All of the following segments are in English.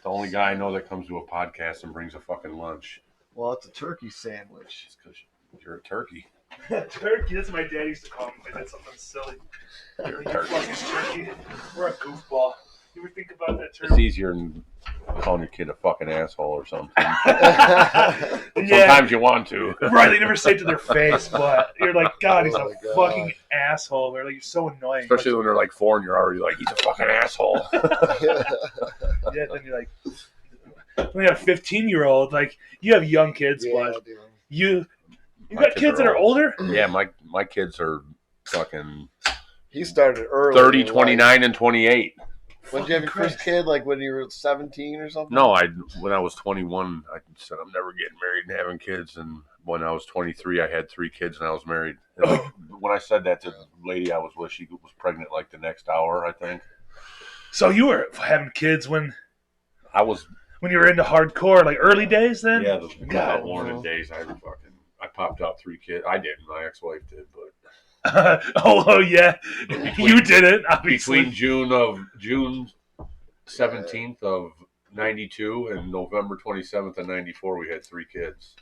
the only guy I know that comes to a podcast and brings a fucking lunch. Well, it's a turkey sandwich. It's because you're a turkey. Turkey, that's what my dad used to call me if I did something silly. You're a You turkey. fucking turkey. We're a goofball. You ever think about that turkey? It's easier than calling your kid a fucking asshole or something. Yeah. Sometimes you want to. Right, they never say it to their face, but you're like, God, he's Oh a my God. fucking asshole. They're like, you're so annoying. Especially when they're like 4 and you're already like, he's a fucking asshole. Yeah, then you're like, when you have a 15-year-old, like, you have young kids, but dude. you My got kids that are old. older? Yeah, my kids are fucking He started early. 30, in life. 29, and 28. When did you have your first kid? Like when you were 17 or something? No, when I was 21, I said I'm never getting married and having kids. And when I was 23, I had 3 kids and I was married. And like, when I said that to the lady I was with, she was pregnant like the next hour, I think. So you were having kids when I was, you were into hardcore, like early days then? yeah, the God. Warren days. I popped out 3 kids. I didn't. My ex-wife did, but oh yeah, you did it. Obviously. between June 17th of 92 and November 27th of 94, we had 3 kids.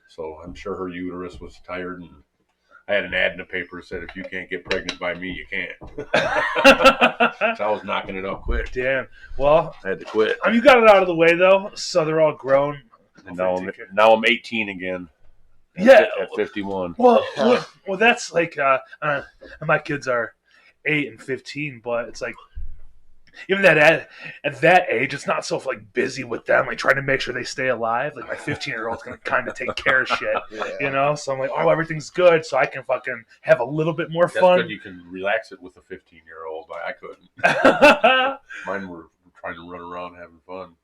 So I'm sure her uterus was tired, and I had an ad in the paper that said, if you can't get pregnant by me, you can't. So I was knocking it up quick. Damn. Well, I had to quit. I mean, you got it out of the way though, so they're all grown. And now I'm 18 again. Yeah. At 51. Well, that's like my kids are 8 and 15, but it's like even that at that age, it's not so like busy with them, like trying to make sure they stay alive. Like my 15-year-old's gonna kind of take care of shit, you know. So I'm like, oh, everything's good, so I can fucking have a little bit more That's fun. good. You can relax it with a 15-year-old. I couldn't. Mine were trying to run around having fun.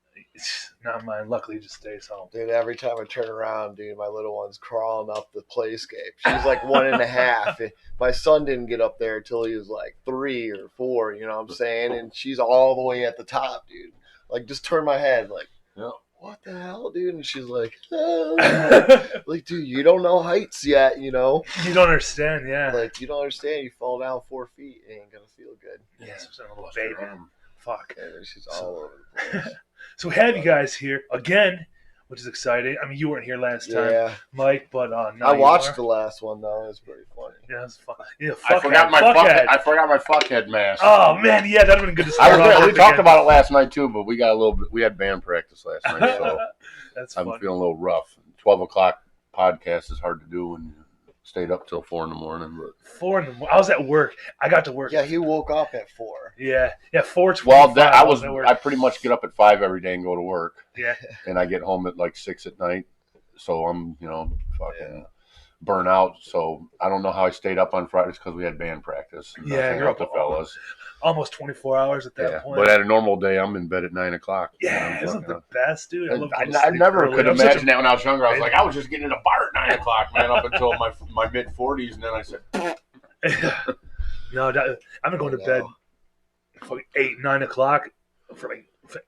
Not mine. Luckily, he just stays home. Dude, every time I turn around, dude, my little one's crawling up the playscape. She's like 1.5. My son didn't get up there until he was like 3 or 4, you know what I'm saying? And she's all the way at the top, dude. Like, just turn my head, like, Yeah. what the hell, dude? And she's like, oh. Like, dude, you don't know heights yet, you know? You don't understand, yeah. Like, you don't understand. You fall down 4 feet, it ain't gonna feel good. Yeah, especially a little baby. Fuck. Yeah, she's all over the place. So we have you guys here again, which is exciting. I mean, you weren't here last time, Yeah. Mike, but now I you watched are. the last one, though. It was pretty funny. Yeah, it's fun. Yeah, I forgot my fuckhead mask. Oh man, yeah, that'd have been good to start off We with talked again. about it last night too, but we got a little bit. We had band practice last night, so That's I'm fun. feeling a little rough. 12 o'clock podcast is hard to do when you stayed up till 4 in the morning. But 4 in the morning. I was at work. I got to work. Yeah, he woke up at 4. Yeah. 4:25. well, I pretty much get up at 5 every day and go to work, Yeah. and I get home at like 6 at night. So I'm fucking burnt out. So I don't know how I stayed up on Fridays because we had band practice. And Yeah, hang you're out with the fellas. Almost 24 hours at that point. But at a normal day, I'm in bed at 9 o'clock. Yeah, isn't the best, dude? I love I going to sleep never early. could I'm such imagine that when I was younger. I was like, I was just getting in a bar at 9 o'clock, man, up until my mid 40s, and then I said, No, I've been going to bed for 8, 9 o'clock for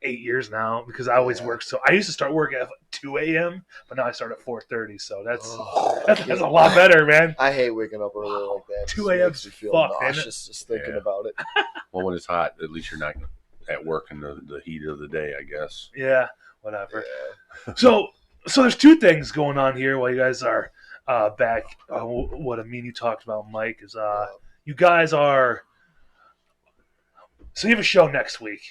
8 years now because I always work. So I used to start work at 2 a.m., but now I start at 4:30. So that's a lot better, man. I hate waking up early like that. 2 a.m. Makes you feel fucked, ain't it? nauseous just thinking Yeah. about it. well, when it's hot, at least you're not at work in the heat of the day, I guess. Yeah, whatever. So there's 2 things going on here while you guys are back. What you talked about, Mike, is you guys are. So you have a show next week,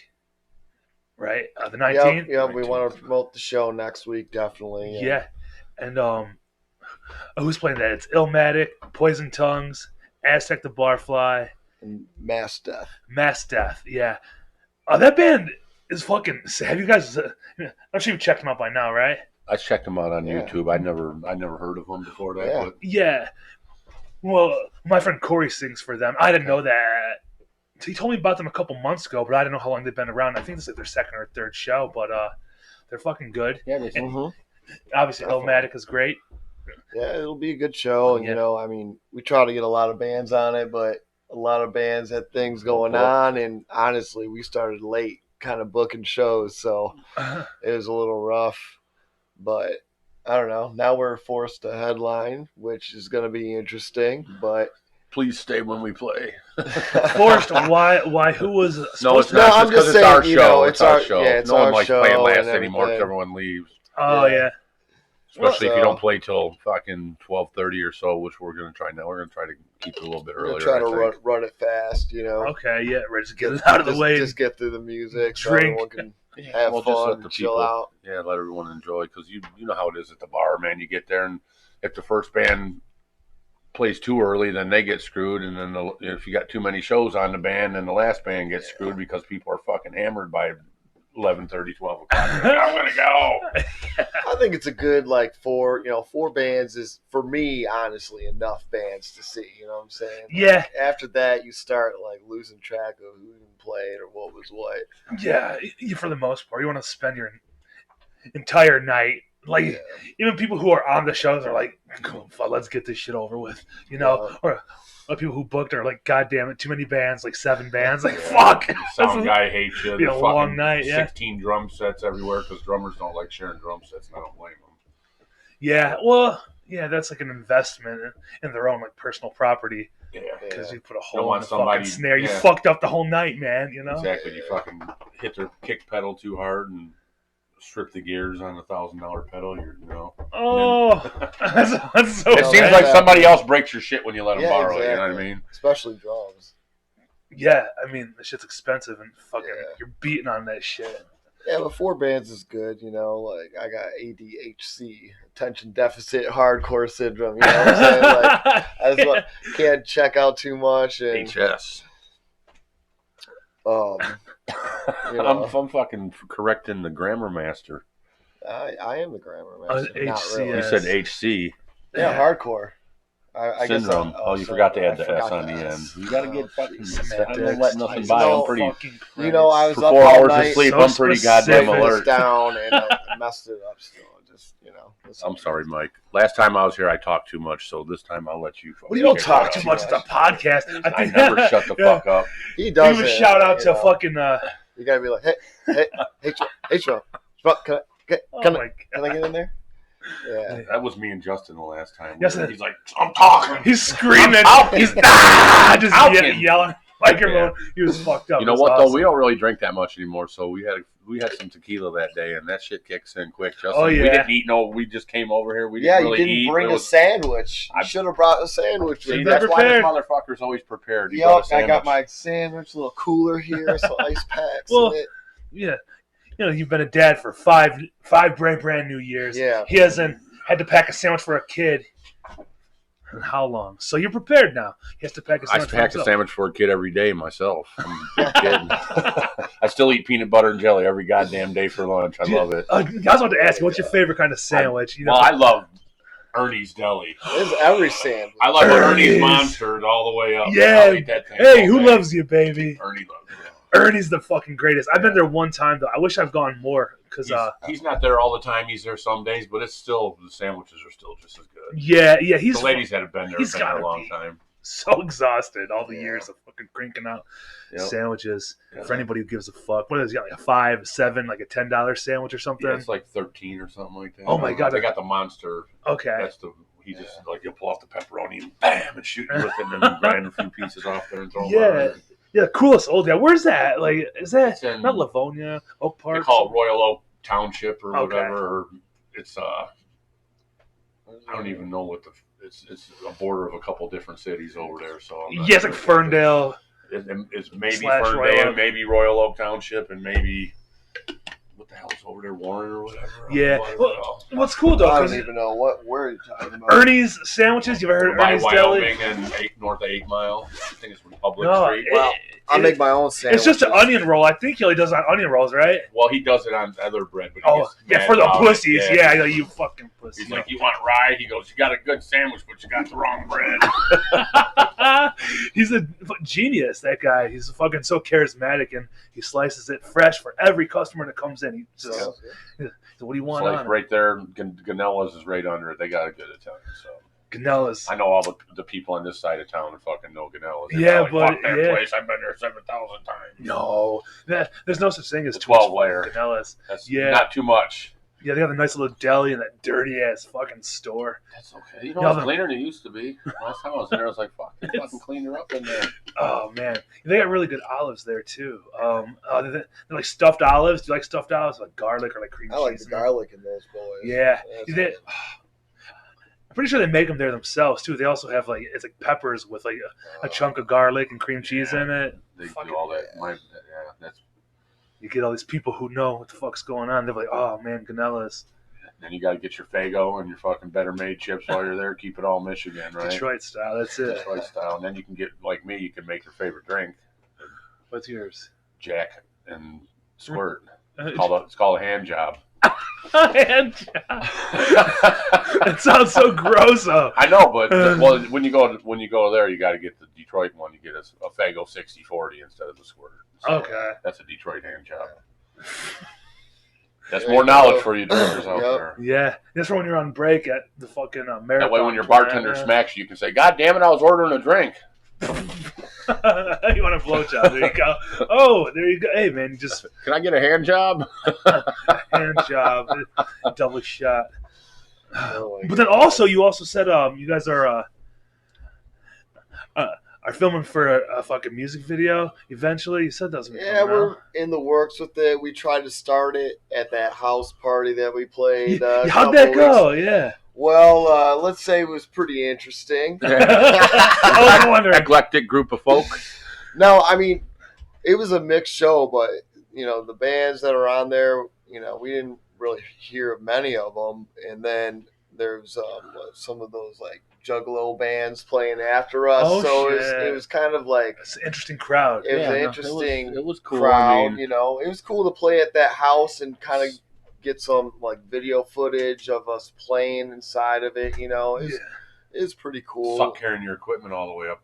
right? The 19th. Yep, we want to promote the show next week, definitely. Yeah, and who's playing that? It's Illmatic, Poison Tongues, Aztek the Barfly, And Mass Death. Mass Death. Yeah, that band is fucking. Have you guys? I'm sure you checked them out by now, right? I checked them out on Yeah. YouTube. I never heard of them before that. Yeah. But Yeah. Well, my friend Corey sings for them. I didn't know that. He told me about them a couple months ago, but I didn't know how long they've been around. I think this is like their 2nd or 3rd show, but they're fucking good. yeah, they Mhm. Obviously, Definitely. Illmatic is great. Yeah, it'll be a good show. And, Yeah. you know, I mean, we try to get a lot of bands on it, but a lot of bands had things going on. And honestly, we started late kind of booking shows, so it was a little rough. But I don't know. Now we're forced to headline, which is going to be interesting. But Please stay when we play. Forced. Why? Who was No, supposed it's to? not. I'm It's just because it's saying, our you show. know, It's our show. it's No one our likes show playing last and anymore because everything. everyone leaves. Oh yeah. Especially if you So- don't play till fucking 12:30 or so, which we're gonna try now. We're gonna try to keep it a little bit We're earlier. trying to I think. run it fast, you know. Okay. Yeah. Ready to get it out of the way. Just get through the music, so Drink. everyone can have Well, just let fun, the chill people- out. Yeah, let everyone enjoy because you know how it is at the bar, man. You get there and if the first band plays too early, then they get screwed, and then if you got too many shows on the band, then the last band gets screwed because people are fucking hammered by 11:30, 12 o'clock. Like, I'm gonna go. I think it's a good four bands is for me honestly enough bands to see. You know what I'm saying? Yeah. After that, you start losing track of who even played or what was what. Yeah. For the most part, you want to spend your entire night. Yeah. Even people who are on the shows are like, "Cool, fuck, let's get this shit over with," you know. Yeah. Or people who booked are like, "God damn it, too many bands, like 7 bands, like fuck." The sound guy hates you. Be a The long fucking night, yeah. 16 drum sets everywhere because drummers don't like sharing drum sets, and I don't blame them. Yeah, well, yeah, that's like an investment in their own personal property Yeah, because you put a Don't hole in want the somebody- fucking snare. You yeah. fucked up the whole night, man. You know. exactly. You fucking hit their kick pedal too hard and strip the gears on a $1,000 pedal. Oh, that's so. It No, seems that like happens. somebody else breaks your shit when you let them Yeah, borrow it. You know exactly. what I mean? Especially drums. Yeah, I mean, the shit's expensive and fucking Yeah. you're beating on that shit. Yeah, but 4 bands is good, you know. Like I got ADHC, attention deficit hardcore syndrome. You know what I'm saying? I just can't check out too much, and HS. you know, I'm fucking correcting the grammar master. I am the grammar master. Not HCS. really. You said HC Yeah, hardcore. I guess syndrome. You forgot to add the S on the end. You gotta get fucking. I don't let nothing by. I'm pretty. You know, I was For up 4 all hours night, of sleep, so I'm pretty goddamn specific. alert. down and I messed it up still. Just I'm sorry, Mike. Last time I was here, I talked too much, so this time I'll let you. What do you don't kick talk it too up. much? It's a podcast. I never shut the fuck up. He does. Give a shout out you to know. fucking. You gotta be like, hey, Schmo, can Oh I my can I get in there? Yeah. That was me and Justin the last time. Yes, He's like, I'm talking. He's screaming. He's just Talking. yelling microphone. He was fucked up. You know It was what awesome. though? We don't really drink that much anymore, so we had some tequila that day, and that shit kicks in quick. Justin, Oh, yeah. We didn't eat. No, we just came over here. We Yeah, didn't you really didn't eat. bring It a was- sandwich. You I- should have brought a sandwich with See, you. They're that's why this prepared. motherfucker's always prepared. He brought a Yep, I got sandwich. my sandwich, a little cooler here, some ice packs Well, in it. Yeah, you know, you've been a dad for five brand new years. Yeah. He hasn't had to pack a sandwich for a kid. And how long? So you're prepared now. He has to pack a I sandwich. pack a for himself. sandwich for a kid every day myself. I'm not kidding. I still eat peanut butter and jelly every goddamn day for lunch. I love it. I was about to ask you, what's your favorite kind of sandwich? You know, Well, I love Ernie's Deli. It's every sandwich. I love Ernie's. Ernie's Monster all the way up. Yeah. I'll eat that thing hey, all who day. loves you, baby? Ernie loves me. Ernie's the fucking greatest. I've been there one time though. I wish I've gone more because He's not there all the time. He's there some days, but it's still the sandwiches are still just as good. yeah, he's The ladies that have been there he's have been there a gotta long be. time. so exhausted all the Yeah. years of fucking cranking out Yep. sandwiches. Yeah. For anybody who gives a fuck, what is it, like a $5, $7, like a $10 sandwich or something? Yeah, it's like 13 or something like that. Oh my God. They got the monster. Okay. That's the he just like you'll pull off the pepperoni and bam and shoot you with it and then grind a few pieces off there and throw them Yeah. on. Yeah, coolest old guy. Where's that? Like, is that It's in- not Livonia, Oak They Park? call it Royal Oak Township or Okay. whatever. Or it's I don't even know what it's a border of a couple different cities over there. So I'm not Yeah, it's sure like exactly. Ferndale. It's maybe Slash Royal Ferndale, Oak. maybe Royal Oak Township, and maybe what the hell's over there, Warren or whatever. Yeah. Whatever. Well, what's cool though, I because don't even know where you're talking about. Ernie's sandwiches. You ever heard of by Ernie's Deli? Wyoming and north of 8 Mile. I think it's Republic No, Street. Well, I make my own sandwiches. it's just an onion roll. I think he only does it on onion rolls, right? Well, he does it on other bread, but he Oh, gets yeah, mad for the about it. pussies. Yeah, you fucking pussy. He's like, you want rye? He goes, you got a good sandwich, but you got the wrong bread. He's a genius, that guy. He's fucking so charismatic, and he slices it fresh for every customer that comes in. He just, so what do you want It's on like right there, Ganella's is right under it. They got a good Italian, so. Ganella's. I know all the people on this side of town who fucking know Ganella's. They're Yeah, like, but- fuck that yeah. place. I've been there 7,000 times. No, there's no such thing as The too much 12 layer. Ganella's. That's Yeah. not too much. Yeah, they have a nice little deli in that dirty ass fucking store. That's okay. You know, Yeah, it's cleaner than it used to be. Last time I was there, I was like, fuck, they fucking cleaned her up in there. Oh man, they got really good olives there too. They're like stuffed olives. Do you like stuffed olives, like garlic or like cream cheese? I like the garlic in those boys. Yeah, That's I'm pretty sure they make them there themselves too. They also have like it's like peppers with like a chunk of garlic and cream cheese in it. They do all that. That's. You get all these people who know what the fuck's going on. They're like, oh man, Ganellas. Then you got to get your Faygo and your fucking Better Made chips while you're there. Keep it all Michigan, right? Detroit style. That's it. Detroit style. And then you can get, like me, you can make your favorite drink. What's yours? Jack and Squirt. It's called a hand job. Hand job. That sounds so gross. Though. I know, but well, when you go there, you got to get the Detroit one. You get a Faygo 60/40 instead of the Squirt. So okay. That's a Detroit hand job. That's more knowledge for you drinkers out there. Yeah, that's for when you're on break at the fucking marathon. That way, when your bartender smacks you, can say, "God damn it, I was ordering a drink." You want a blowjob? There you go. Oh, there you go. Hey, man, just can I get a hand job? hand job, double shot. But then also, you also said you guys are filming for a fucking music video eventually. You said that was we're in the works with it. We tried to start it at that house party that we played. How'd that go? Yeah. Well, let's say it was pretty interesting. I was wondering. Eclectic group of folk. No, I mean, it was a mixed show, but the bands that are on there, we didn't really hear of many of them. And then there's some of those like Juggalo bands playing after us. Oh, so shit. It was kind of like it's an interesting crowd. It was an interesting it was cool. crowd. It was cool to play at that house and kind of get some like video footage of us playing inside of it. It's pretty cool. Suck carrying your equipment all the way up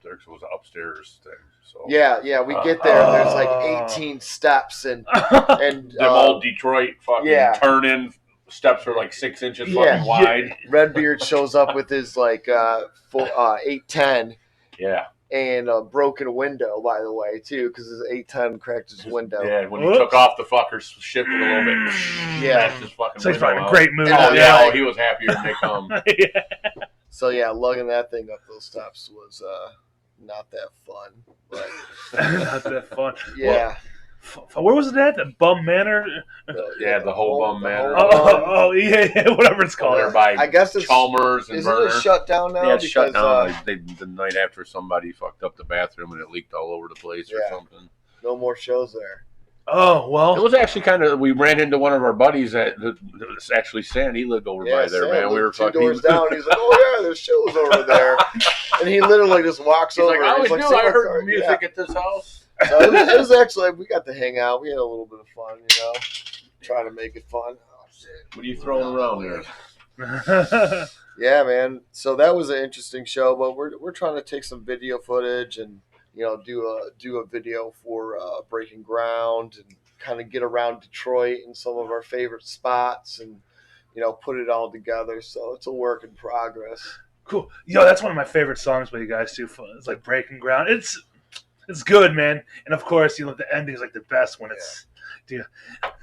there because it was an upstairs thing. So yeah, we get there and there's like 18 steps and them old Detroit fucking turn-in steps are like 6 inches fucking wide. Redbeard shows up with his like 810. Yeah. And a broken window, by the way, too, because his 810 cracked his window. Yeah, when he took off, the fucker shifted a little bit. Yeah. His fucking So he's probably in a great mood. He was happier than they come. So, lugging that thing up those steps was not that fun. But not that fun. Yeah. Where was it at? The Bum Manor? The whole Bum Manor. Oh, yeah, whatever it's called. There by I guess it's Chalmers and Verner. Isn't it shut down now? Yeah, it's shut down. The night after somebody fucked up the bathroom and it leaked all over the place or something. No more shows there. Oh, well. It was actually kind of, we ran into one of our buddies that was actually Sam. He lived over by there, man. We were two doors down. He's like, oh, yeah, there's shows over there. And he literally just walks over. Like, I always knew I heard music at this house. So it was actually, we got to hang out. We had a little bit of fun, trying to make it fun. Oh, shit. What are you throwing around there? Yeah, man. So that was an interesting show, but we're trying to take some video footage and, do a video for Breaking Ground and kind of get around Detroit and some of our favorite spots and, put it all together. So it's a work in progress. Cool. That's one of my favorite songs by you guys, too. It's like Breaking Ground. It's good, man. And of course, the ending is like the best when it's. Dude,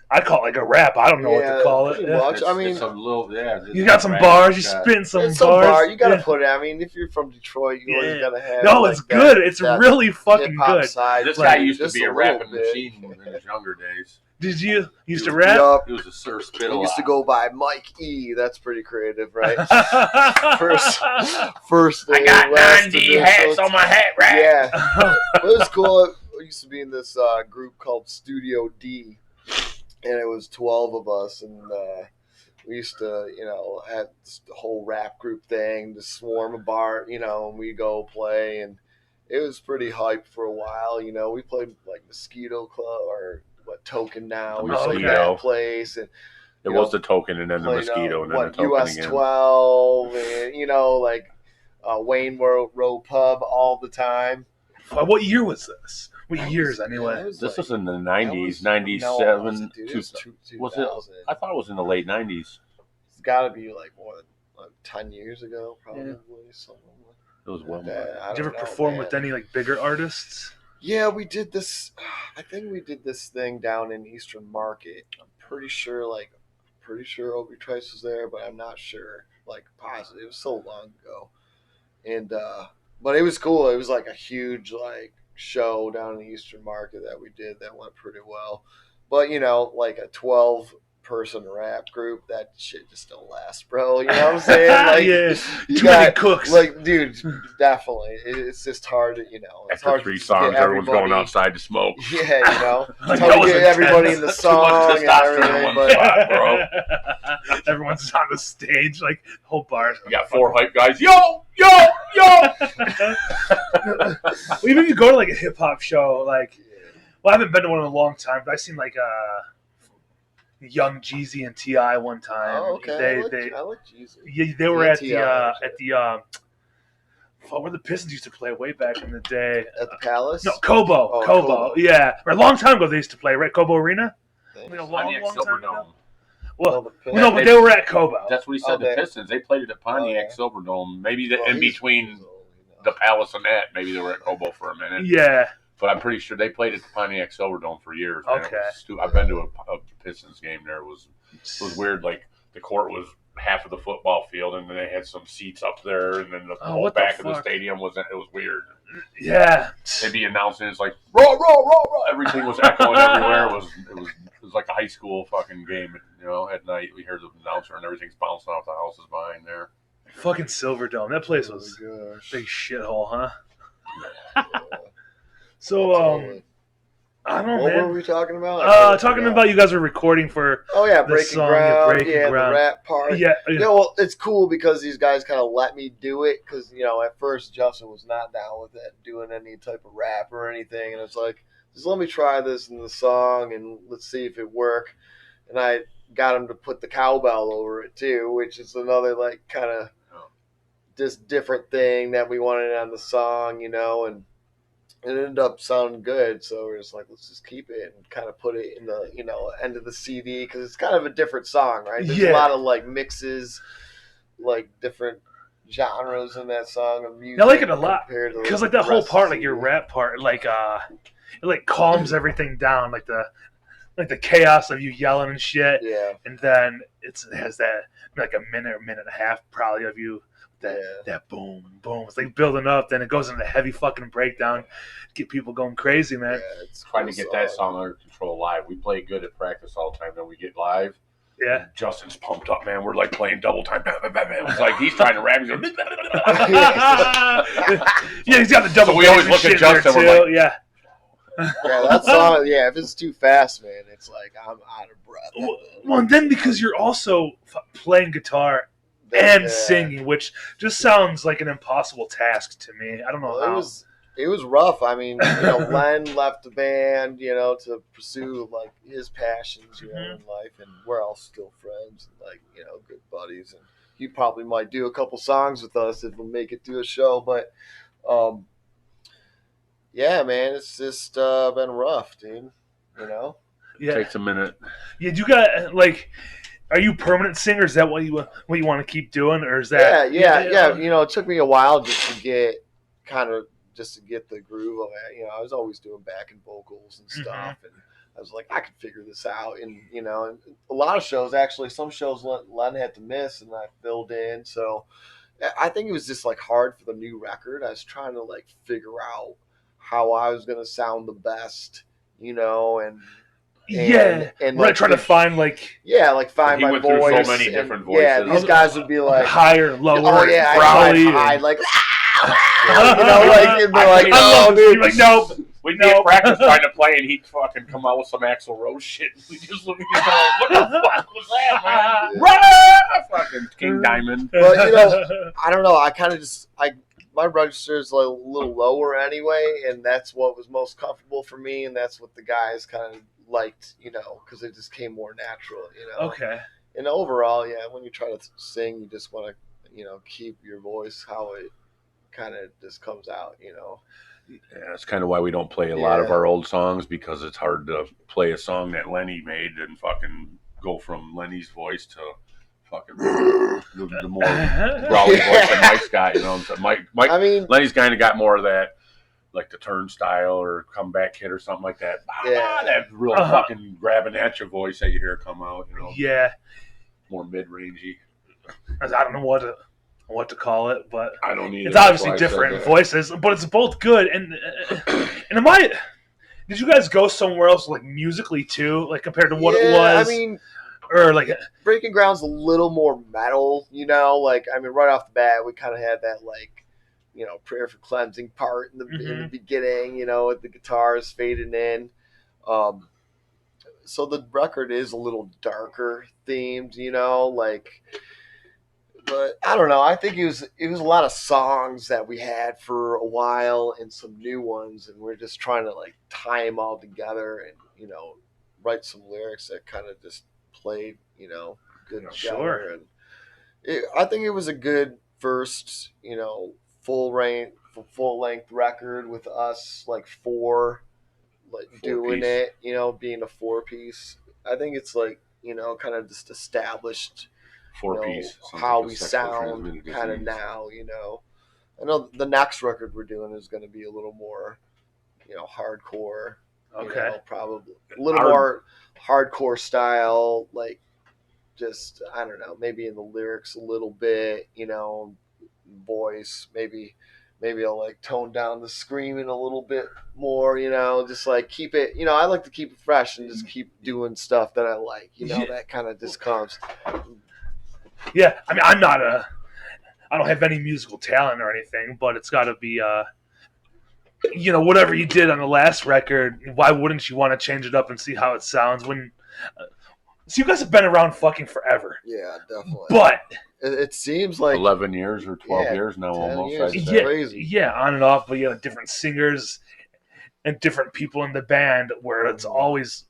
I call it like a rap. I don't know what to call it. Much. I mean, it's a little, you got some bars. You spin some bars. You got to put it. I mean, if you're from Detroit, you always got to have. No, it's good. It's really fucking good. This guy used to be a rapping machine in his younger days. Did you used to rap? He was a Sir Spittle. He used to go by Mike E. That's pretty creative, right? first I got 90 hats on my hat rack. Yeah. It was cool. I used to be in this group called Studio D, and it was 12 of us, and we used to, have this whole rap group thing, to swarm a bar, and we go play, and it was pretty hype for a while. We played like Mosquito Club or Token now. We played that place, and it was the Token, and then the Mosquito, and then the Token US again. 12, and Wayne Row Pub all the time. What year was this? What years anyway? This was in the 90s, 97. Was it? I thought it was in the late 90s. It's got to be like more than 10 years ago, probably. Something like it was well more. Did you ever perform with any like bigger artists? Yeah, we did this. I think we did this thing down in Eastern Market. I'm pretty pretty sure Obi Trice was there, but I'm not sure, like, positive. It was so long ago. And but it was cool. It was like a huge like show down in the Eastern Market that we did that went pretty well. But like a 12-person rap group, that shit just don't last, bro. You know what I'm saying? Like, yeah, you too got, many cooks. Like, dude, definitely. It's just hard to, it's After hard 3 to songs, get everyone's going outside to smoke. Yeah, Like, it's hard that to was get everybody in intense. the Too much song and testosterone in everything. one But spot, bro. Everyone's on the stage, like whole bar. You got 4 hype guys. Yo, yo, yo. Well, even if you go to like a hip hop show, like, well, I haven't been to one in a long time, but I've seen like Young Jeezy and T.I. one time. oh, okay. They I like Jesus. yeah, they were Yeah, at T.I. where the Pistons used to play way back in the day. At the Palace? No, Kobo. Oh, Kobo. Kobo. Yeah. Or a long time ago they used to play, right? Kobo Arena? Thanks. Like a Pontiac long time ago? Silverdome. Well, the no, but they were at Kobo. That's what he said. Oh, The Pistons. They played it at Pontiac yeah. Silverdome. Maybe Well, in he's between old, the Palace and that, maybe they were at Kobo for a minute. Yeah. But I'm pretty sure they played at the Pontiac Silverdome for years. Man. Okay. I've been to a Pistons game there. It was weird. Like, the court was half of the football field, and then they had some seats up there, and then the whole what the back of the fuck? stadium was weird. Yeah. They'd be announcing, it's like, row, row, row, row. Everything was echoing everywhere. It was like a high school fucking game. At night we hear the announcer and everything's bouncing off the houses behind there. Fucking Silverdome. That place Oh, was my gosh. a big shithole, huh? Yeah. So, Totally. I don't know, What man. were we talking about? I Talking forgot. about you guys were recording for Oh, yeah, the Breaking song, Ground. Breaking Ground. The rap part. Yeah. Well, it's cool because these guys kind of let me do it because, at first Justin was not down with it, doing any type of rap or anything. And it's like, just let me try this in the song and let's see if it works. And I got him to put the cowbell over it too, which is another like kind of just different thing that we wanted on the song, and it ended up sounding good. So we're just like, let's just keep it and kind of put it in the end of the CD because it's kind of a different song, right? There's a lot of like mixes, like different genres in that song of music. I like it a lot because because like that whole part, like your rap part, like it like calms everything down, like the chaos of you yelling and shit. Yeah. And then it has that like a minute or minute and a half probably of you that boom boom. It's like building up, then it goes into heavy fucking breakdown, get people going crazy, man. Yeah, it's Trying to get that song under control live. We play good at practice all the time. Then we get live. Yeah. Justin's pumped up, man. We're like playing double time. It's like he's trying to rap. He's going, Yeah, he's got the double. So we always look at Justin. We're like, yeah. Yeah, that song. Yeah, if it's too fast, man, it's like I'm out of breath. Well, and then because you're also playing guitar and singing, which just sounds like an impossible task to me. I don't know how. It was rough. I mean, Len left the band, to pursue like his passions, in life, and we're all still friends, and like good buddies. And he probably might do a couple songs with us if we make it to a show, but yeah, man, it's just been rough, dude. Yeah. Takes a minute. Yeah, you got like. Are you permanent singer? Is that what you want to keep doing, or is that? Yeah. It took me a while just to get the groove of it. I was always doing backing vocals and stuff, and I was like, I could figure this out. And and a lot of shows, actually, some shows Len had to miss, and I filled in. So I think it was just like hard for the new record. I was trying to like figure out how I was gonna sound the best, and right, like, trying to find like find my went voice. through so many different voices. Yeah, these guys would be like higher, lower, growly, high, like it'd be like, no, dude, like no. We'd be at practice trying to play, and he'd fucking come out with some Axl Rose shit. We just look at each other like, what the fuck was that, man? Rah! Fucking King Diamond. But I don't know. I kind of my register is like a little lower anyway, and that's what was most comfortable for me, and that's what the guys kind of liked, because it just came more natural, Okay. And overall, when you try to sing, you just want to, keep your voice how it kind of just comes out, Yeah, that's kind of why we don't play a lot of our old songs, because it's hard to play a song that Lenny made and fucking go from Lenny's voice to fucking the more growly voice that Mike's got. So Mike. I mean, Lenny's kind of got more of that, like the turnstile or comeback hit or something like that. Yeah. That real fucking grabbing at your voice that you hear come out. Yeah. more mid-rangey. I don't know what to call it, but I don't either. it's obviously different in voices, but it's both good. And did you guys go somewhere else, like musically too, like compared to what it was? I mean, or like Breaking Ground's a little more metal, you know. Like, I mean, right off the bat, we kind of had that, like, you know, prayer for cleansing part in the beginning, you know, with the guitars fading in. So the record is a little darker themed, you know, like. But I don't know. I think it was a lot of songs that we had for a while and some new ones, and we're just trying to like tie them all together and, you know, write some lyrics that kind of just played, you know, good together. Sure. And I think it was a good first, you know, full length record with us like four doing it, you know, being a 4-piece. I think it's like, you know, kind of just established. 4-piece. How we sound kind of now, you know. I know the next record we're doing is going to be a little more, you know, hardcore. Okay. You know, probably a little more hardcore style, like just, I don't know, maybe in the lyrics a little bit, you know, voice, maybe I'll like tone down the screaming a little bit more, you know, just like keep it, you know, I like to keep it fresh and just keep doing stuff that I like, you know, that kind of just comes. Yeah, I mean, I don't have any musical talent or anything, but it's got to be, you know, whatever you did on the last record, why wouldn't you want to change it up and see how it sounds when, so you guys have been around fucking forever. Yeah, definitely. But it seems like 11 years or 12 years now, almost. Years. Crazy. Yeah, on and off, but you know, different singers and different people in the band where it's always,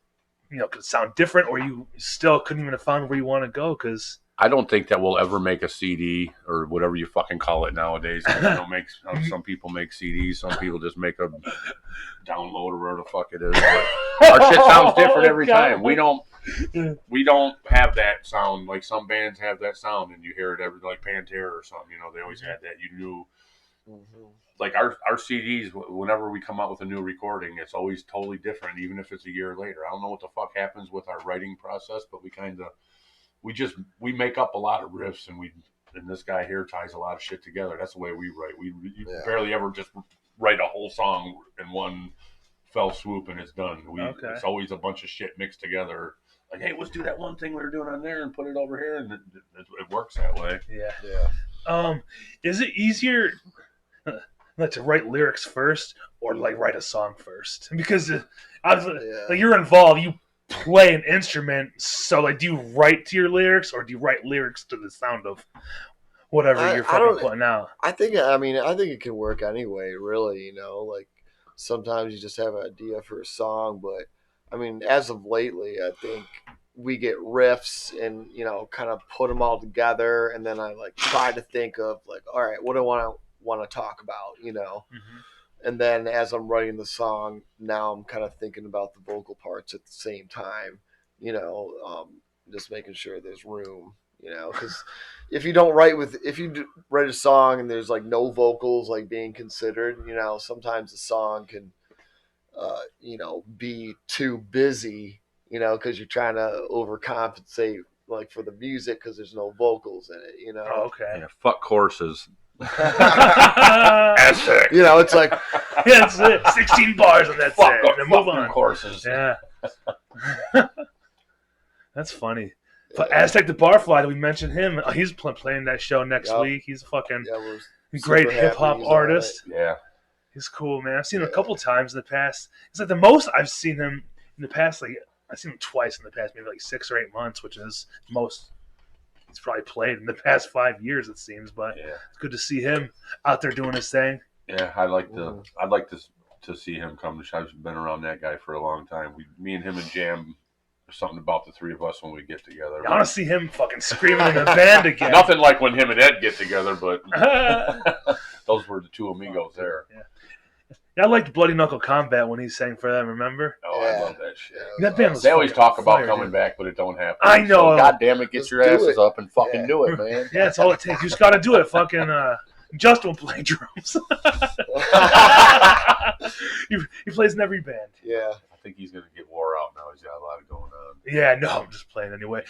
you know, could sound different, or you still couldn't even have found where you want to go because. I don't think that we'll ever make a CD or whatever you fucking call it nowadays. Some people make CDs. Some people just make a download or whatever the fuck it is. But our shit sounds different every time. We don't have that sound like some bands have that sound, and you hear it every like Pantera or something. You know, they always had that. You knew. Like our CDs, whenever we come out with a new recording, it's always totally different, even if it's a year later. I don't know what the fuck happens with our writing process, but we make up a lot of riffs, and this guy here ties a lot of shit together. That's the way we write. We barely ever just write a whole song in one fell swoop and it's done. It's always a bunch of shit mixed together. Like, hey, let's do that one thing we were doing on there and put it over here, and it works that way. Yeah. Is it easier like to write lyrics first or like write a song first? Because like you're involved, you play an instrument, so like do you write to your lyrics or do you write lyrics to the sound of whatever you're fucking putting out? I think it can work anyway, really, you know, like sometimes you just have an idea for a song, but I mean, as of lately, I think we get riffs and, you know, kind of put them all together, and then I like try to think of like, all right, what do I want to talk about, you know? And then as I'm writing the song, now I'm kind of thinking about the vocal parts at the same time, you know, just making sure there's room, you know, because if you write a song and there's like no vocals like being considered, you know, sometimes the song can, you know, be too busy, you know, because you're trying to overcompensate like for the music because there's no vocals in it, you know. Oh, okay. Yeah, fuck choruses. Aztek. You know, it's like it's 16 bars and that's fuck it. And move on. Courses. Yeah. That's funny. But Aztek the Barfly, we mentioned him. He's playing that show next week. He's a fucking great hip hop artist. Yeah. He's cool, man. I've seen him a couple times in the past. It's like the most I've seen him in the past, like I've seen him twice in the past, maybe like 6 or 8 months, which is the most he's probably played in the past 5 years, it seems. But it's good to see him out there doing his thing. Yeah, I'd like to see him come. I've been around that guy for a long time. Me and him and Jam. There's something about the three of us when we get together. I want to see him fucking screaming in the band again. Nothing like when him and Ed get together, but those were the two amigos there. Yeah, I liked Bloody Knuckle Combat when he sang for them, remember? Oh, I love that shit. That band was they always talk about fire, coming back, but it don't happen. I know. So, God damn it, get your asses up and fucking do it, man. Yeah, it's all it takes. You just got to do it. Fucking Justin will play drums. he plays in every band. Yeah. I think he's going to get wore out now. He's got a lot going on. Yeah, no, I'm just playing anyway.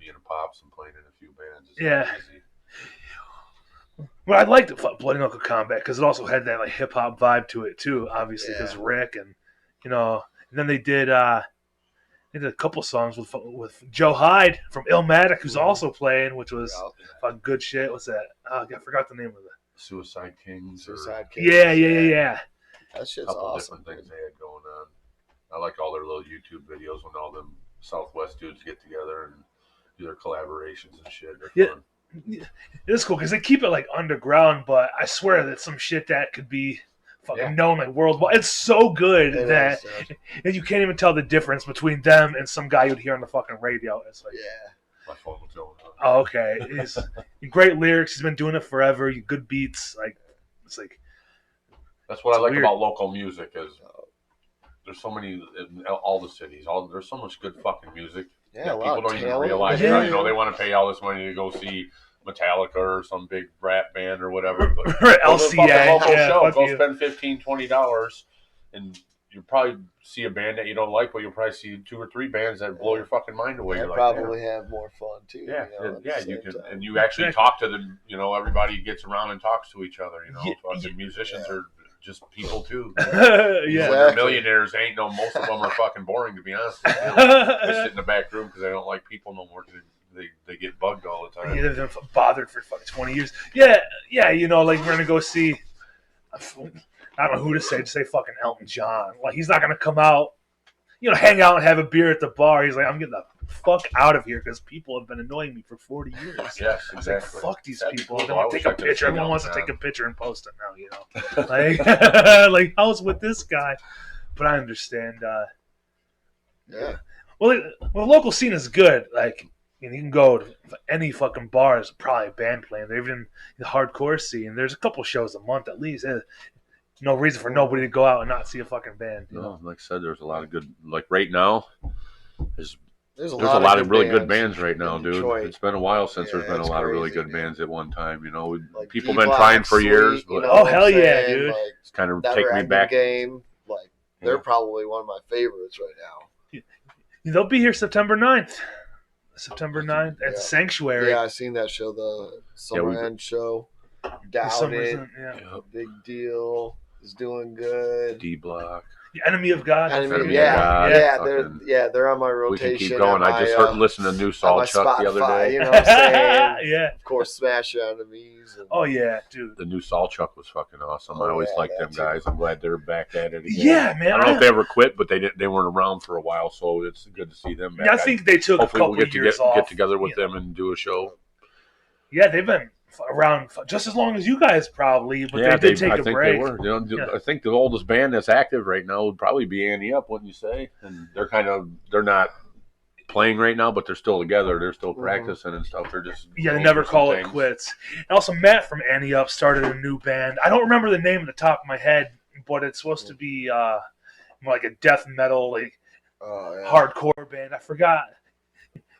being a pops and playing in a few bands is Yeah. not easy. Well, I liked Bloody Knuckle Combat because it also had that like hip hop vibe to it too. Obviously, because Rick and and then they did a couple songs with Joe Hyde from Illmatic, who's also playing, which was fucking good shit. What's that? I forgot the name of it. Suicide Kings. Suicide Kings. Yeah. That shit's couple awesome. different things they had going on. I like all their little YouTube videos when all them Southwest dudes get together and do their collaborations and shit. They're fun. It's cool because they keep it like underground, but I swear that some shit that could be fucking known like worldwide. It's so good that you can't even tell the difference between them and some guy you'd hear on the fucking radio. It's like, my phone was going on. Oh, okay. He's great lyrics. He's been doing it forever. Good beats. Like it's like. That's what I like about local music is there's so many in all the cities. There's so much good fucking music. Yeah, people don't even realize. They want to pay all this money to go see Metallica or some big rap band or whatever. But LCA, local show. Go spend $15-$20, and you probably see a band that you don't like, but you'll probably see 2 or 3 bands that blow your fucking mind away. You'll probably have more fun too. Yeah, you can, and you actually talk to them. Everybody gets around and talks to each other. Fucking musicians are just people too. When they're millionaires, most of them are fucking boring, to be honest with you. They sit in the back room because they don't like people no more. They get bugged all the time. They've been bothered for fucking 20 years. Yeah. Like we're gonna go see. I don't know who to say fucking Elton John. Like he's not gonna come out, hang out and have a beer at the bar. He's like, I'm getting the fuck out of here because people have been annoying me for 40 years. Yes, exactly. I was like, fuck these people. They want to take a picture. Everyone wants to take a picture and post it now. Like, like I was with this guy, but I understand. Well, the local scene is good. Like, you can go to any fucking bar. There's probably a band playing. They're even in the hardcore scene. There's a couple shows a month at least. No reason for nobody to go out and not see a fucking band. No, like I said, there's a lot of good. Like right now, there's a lot of really good bands right now, dude. Detroit. It's been a while since there's been a lot of really good bands at one time. Like people have been trying for years. But hell yeah, dude! Like, it's kind of taking me back. Game, like they're probably one of my favorites right now. They'll be here September 9th. September 9th at Sanctuary. Yeah, I seen that show, the Summer End show. Doubted, big deal. Is doing good. D Block. Enemy of God. They're on my rotation. We can keep going. I just heard and listened to New Saul Chuck the other day. You know what I'm saying? Yeah. Of course, Smash Your Enemies. Oh yeah, dude. The New Saul Chuck was fucking awesome. I always liked them guys. I'm glad they're back at it again. Yeah, man. I don't know if they ever quit, but they weren't around for a while, so it's good to see them back. Yeah, I think they took hopefully a couple years off. Get together with them and do a show. Yeah, they've been around just as long as you guys probably, but they did take a break. They were. I think the oldest band that's active right now would probably be Annie Up, wouldn't you say? And they're not playing right now, but they're still together. They're still practicing and stuff. They're just they never call it quits. And also, Matt from Annie Up started a new band. I don't remember the name at the top of my head, but it's supposed to be more like a death metal, hardcore band. I forgot.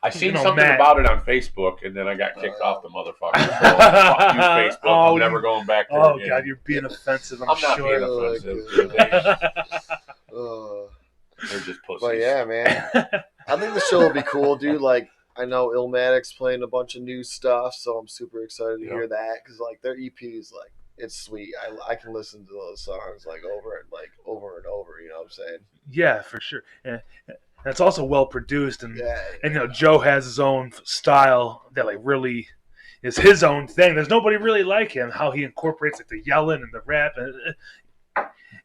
I seen something about it on Facebook, and then I got kicked off the motherfucker. So, fuck you, Facebook. I'm never going back there again. God, you're being offensive. I'm not sure. being offensive. They're just pussies. But yeah, man. I think the show will be cool, dude. Like, I know Illmatic's playing a bunch of new stuff, so I'm super excited to hear that because, like, their EP is like it's sweet. I can listen to those songs like over and over. You know what I'm saying? Yeah, for sure. Yeah. And it's also well produced, and Joe has his own style that like really is his own thing. There's nobody really like him. How he incorporates like the yelling and the rap, and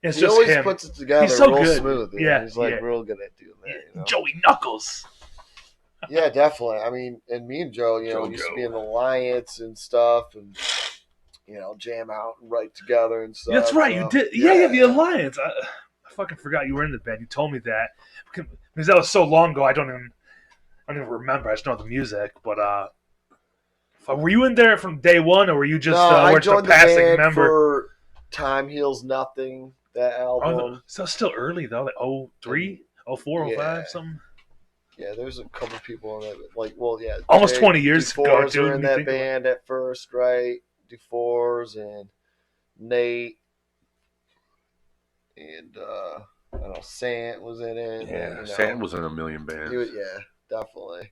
it's just him. He always puts it together. He's so real good. Smooth. Yeah, he's like real good at doing that. You know? Joey Knuckles. Yeah, definitely. I mean, and me and Joe, used to be in Alliance and stuff, and jam out and write together and stuff. That's right. You did. Yeah, the Alliance. I fucking forgot you were in the band. You told me that. Because that was so long ago, I don't even remember. I just know the music. But were you in there from day one, or were you just I joined a passing the band member? For Time Heals Nothing, that album. So still early though, like 03, 04, 05, something. Yeah, there's a couple people in that. Almost 20 years ago, dude. Were in that band at first, right? DeFors and Nate and. I don't know, Sant was in it. Yeah, Sant was in a million bands. Definitely.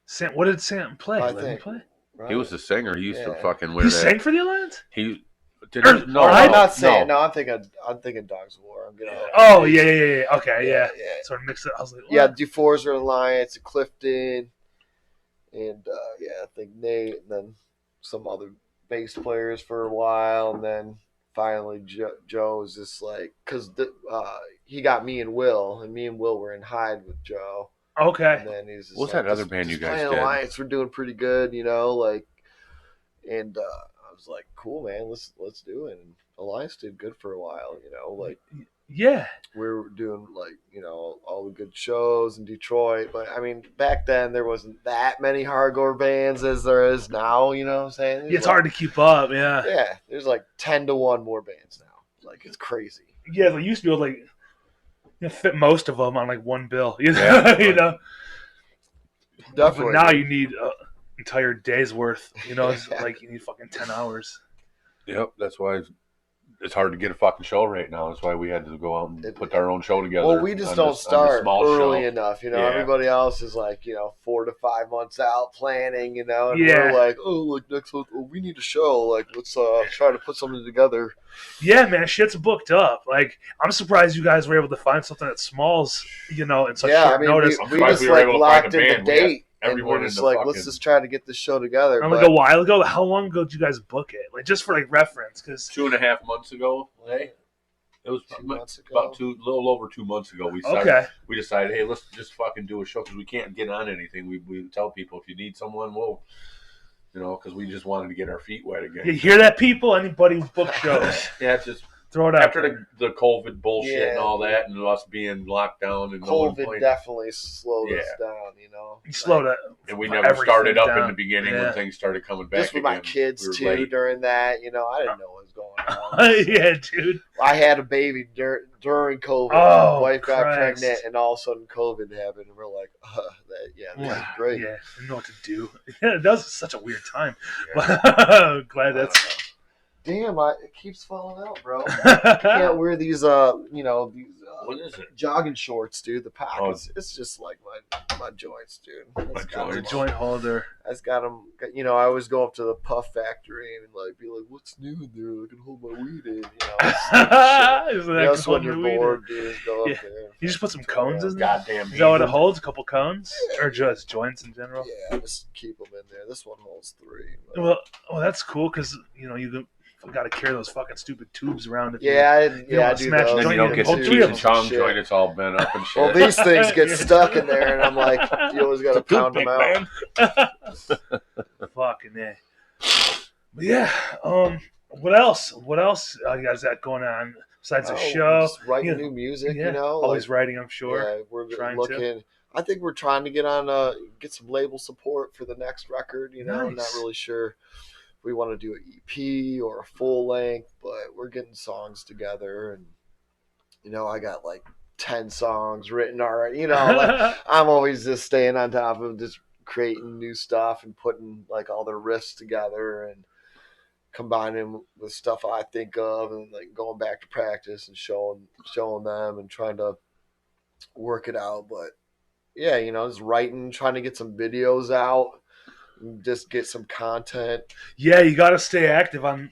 Sam, what did Sam play? I Let me think. play. Right? He was the singer. He used to Yeah. fucking wear He that. sang for the Alliance? He did. Or- No, or I'm no, not saying. no. No, I'm thinking Dogs of War. I'm getting Oh, yeah. Okay, yeah. yeah. Sort of mixed it. I was like, what? Yeah, D4's Alliance, Clifton, and I think Nate, and then some other bass players for a while, and then finally Joe was just like, because he got me and Will, and me and Will were in Hyde with Joe. Okay. And then he's just What's like, that other band you guys playing did? Alliance, we're doing pretty good, like, and I was like, cool, man, let's do it. And Alliance did good for a while, like. Yeah. We were doing all the good shows in Detroit, but I mean back then there wasn't that many hardcore bands as there is now. You know what I'm saying? There's It's hard to keep up. Yeah. Yeah, there's like 10-1 more bands now. Like it's crazy. Yeah, they used to be able to fit most of them on like one bill. Yeah. You know. Definitely. But now you need an entire day's worth. It's like you need fucking 10 hours. Yep, that's why it's hard to get a fucking show right now. That's why we had to go out and put our own show together. Well, we just don't start early enough. Yeah. Everybody else is like 4 to 5 months out planning. And Yeah. we're like, next month, we need a show. Like, let's try to put something together. Yeah, man, shit's booked up. Like, I'm surprised you guys were able to find something at Smalls, in such short notice. We just we were able to locked find a in the band. date. Everyone and we're in just the like, fucking... let's just try to get this show together. And like a while ago, how long ago did you guys book it? Like, just for like reference, because 2.5 months ago. Hey, it was 2 months ago. about a little over 2 months ago. We decided, hey, let's just fucking do a show because we can't get on anything. We tell people if you need someone, we'll, because we just wanted to get our feet wet again. You hear that, people? Anybody who book shows? Yeah, it's just throw it out. After the COVID bullshit and all that, and us being locked down and COVID definitely slowed us down. You slowed it, and we never started up down. in the beginning when things started coming back. Just with my kids too. late. During that, I didn't know what was going on. Yeah, dude. I had a baby during COVID. Oh, my wife got Christ. pregnant, and all of a sudden COVID happened, and we're like, this is great. Yeah, I didn't know what to do. Yeah, that was such a weird time. Yeah. But glad that's. Damn, it keeps falling out, bro. I can't wear these, what is it? Jogging shorts, dude. The pockets. It's just like my joints, dude. The joint holder. I just got them. I always go up to the Puff Factory and be like, "What's new in there? I can hold my weed in." That's when you're bored, dude. Go up there. You just put some cones in there. Goddamn. Is that what it holds? A couple cones, or just joints in general? Yeah, just keep them in there. This one holds 3. But... Well, that's cool because you got to carry those fucking stupid tubes around. I do smash those. Then you don't get the Cheech and Chong joint. It's all bent up and shit. Well, these things get stuck in there, and I'm like, you always got to pound them out. Fucking A. But yeah. What else? What else you guys got going on besides the show? Just writing new music. Always writing. I'm sure. Yeah, we're trying looking. to. I think we're trying to get some label support for the next record. Nice. I'm not really sure. We want to do an EP or a full length, but we're getting songs together, and I got like 10 songs written already. I'm always just staying on top of just creating new stuff and putting like all the riffs together and combining with stuff I think of, and like going back to practice and showing them and trying to work it out. But yeah, just writing, trying to get some videos out. Just get some content. Yeah, you got to stay active on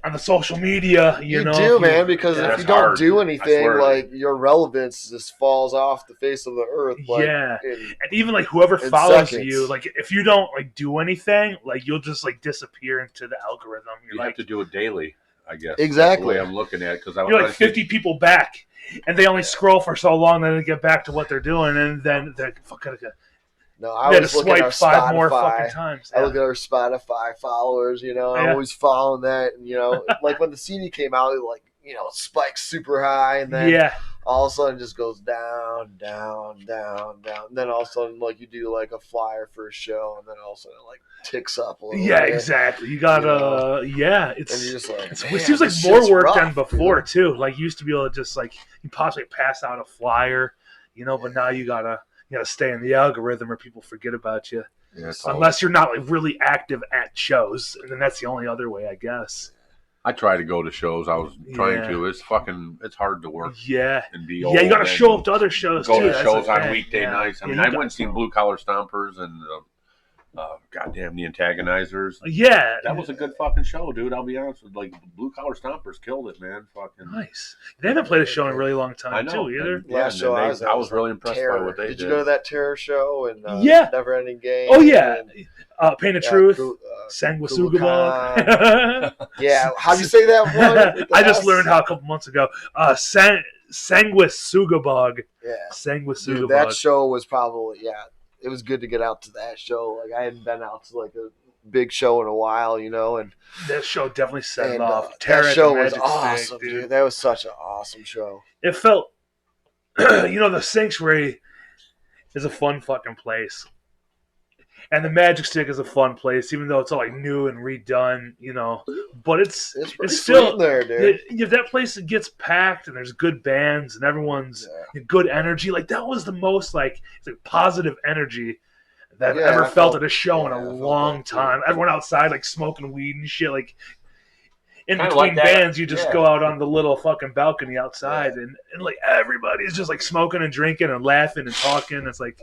the social media. You know, man, because if you don't do anything, like your relevance just falls off the face of the earth. Like, and even like whoever follows you, like if you don't like do anything, like you'll just like disappear into the algorithm. You have to do it daily, I guess. Exactly. That's the way I'm looking at it, because you're like 50 people back, and they only scroll for so long, then they get back to what they're doing, and then they're fucking. No, I was looking at our 5 more fucking times. I look at our Spotify followers, I'm always following that. And, like when the CD came out, it spikes super high, and then all of a sudden it just goes down, down, down, down. And then all of a sudden, like you do like a flyer for a show, and then all of a sudden it like ticks up a little bit. Exactly. You gotta, it's, and you're just like, it seems like more work than before, too. Like you used to be able to just like, you possibly pass out a flyer, but now you gotta stay in the algorithm or people forget about you. Yeah, unless you're not like really active at shows, and then that's the only other way, I guess. I try to go to shows. I was trying Yeah. to. It's hard to work Yeah. and be Yeah, old. you got to and show up to other shows, go too. to That's shows the on thing. weekday Yeah. nights. I mean, Yeah, I you went and seen Blue Collar Stompers and goddamn the Antagonizers. Yeah. That was a good fucking show, dude. I'll be honest with you. Like, Blue Collar Stompers killed it, man. Fucking Nice. They haven't played a show in a really long time, I know. too, either. And, yeah, Last show and I was at was really impressed Terror. by what they did. Did you go to that Terror show and Yeah. Never Ending Game? Oh, yeah. Pain of Truth. Kukulkan. Sanguisugabog. Yeah, how do you say that one? I just learned how a couple months ago. Sanguisugabog. Yeah. Sanguisugabog. Dude, that show was probably, it was good to get out to that show. Like, I hadn't been out to, like, a big show in a while, you know, and that show definitely set it off. That show was Magic awesome, Stick, dude. That was such an awesome show. It felt, the Sanctuary is a fun fucking place. And the Magic Stick is a fun place, even though it's all like new and redone, But it's still sweet in there, dude. If that place gets packed and there's good bands and everyone's good energy, like that was the most like positive energy that I've ever felt at a show in a long time. Everyone outside like smoking weed and shit, like in Kinda between like that. bands, you just go out on the little fucking balcony outside, and like everybody's just like smoking and drinking and laughing and talking. It's like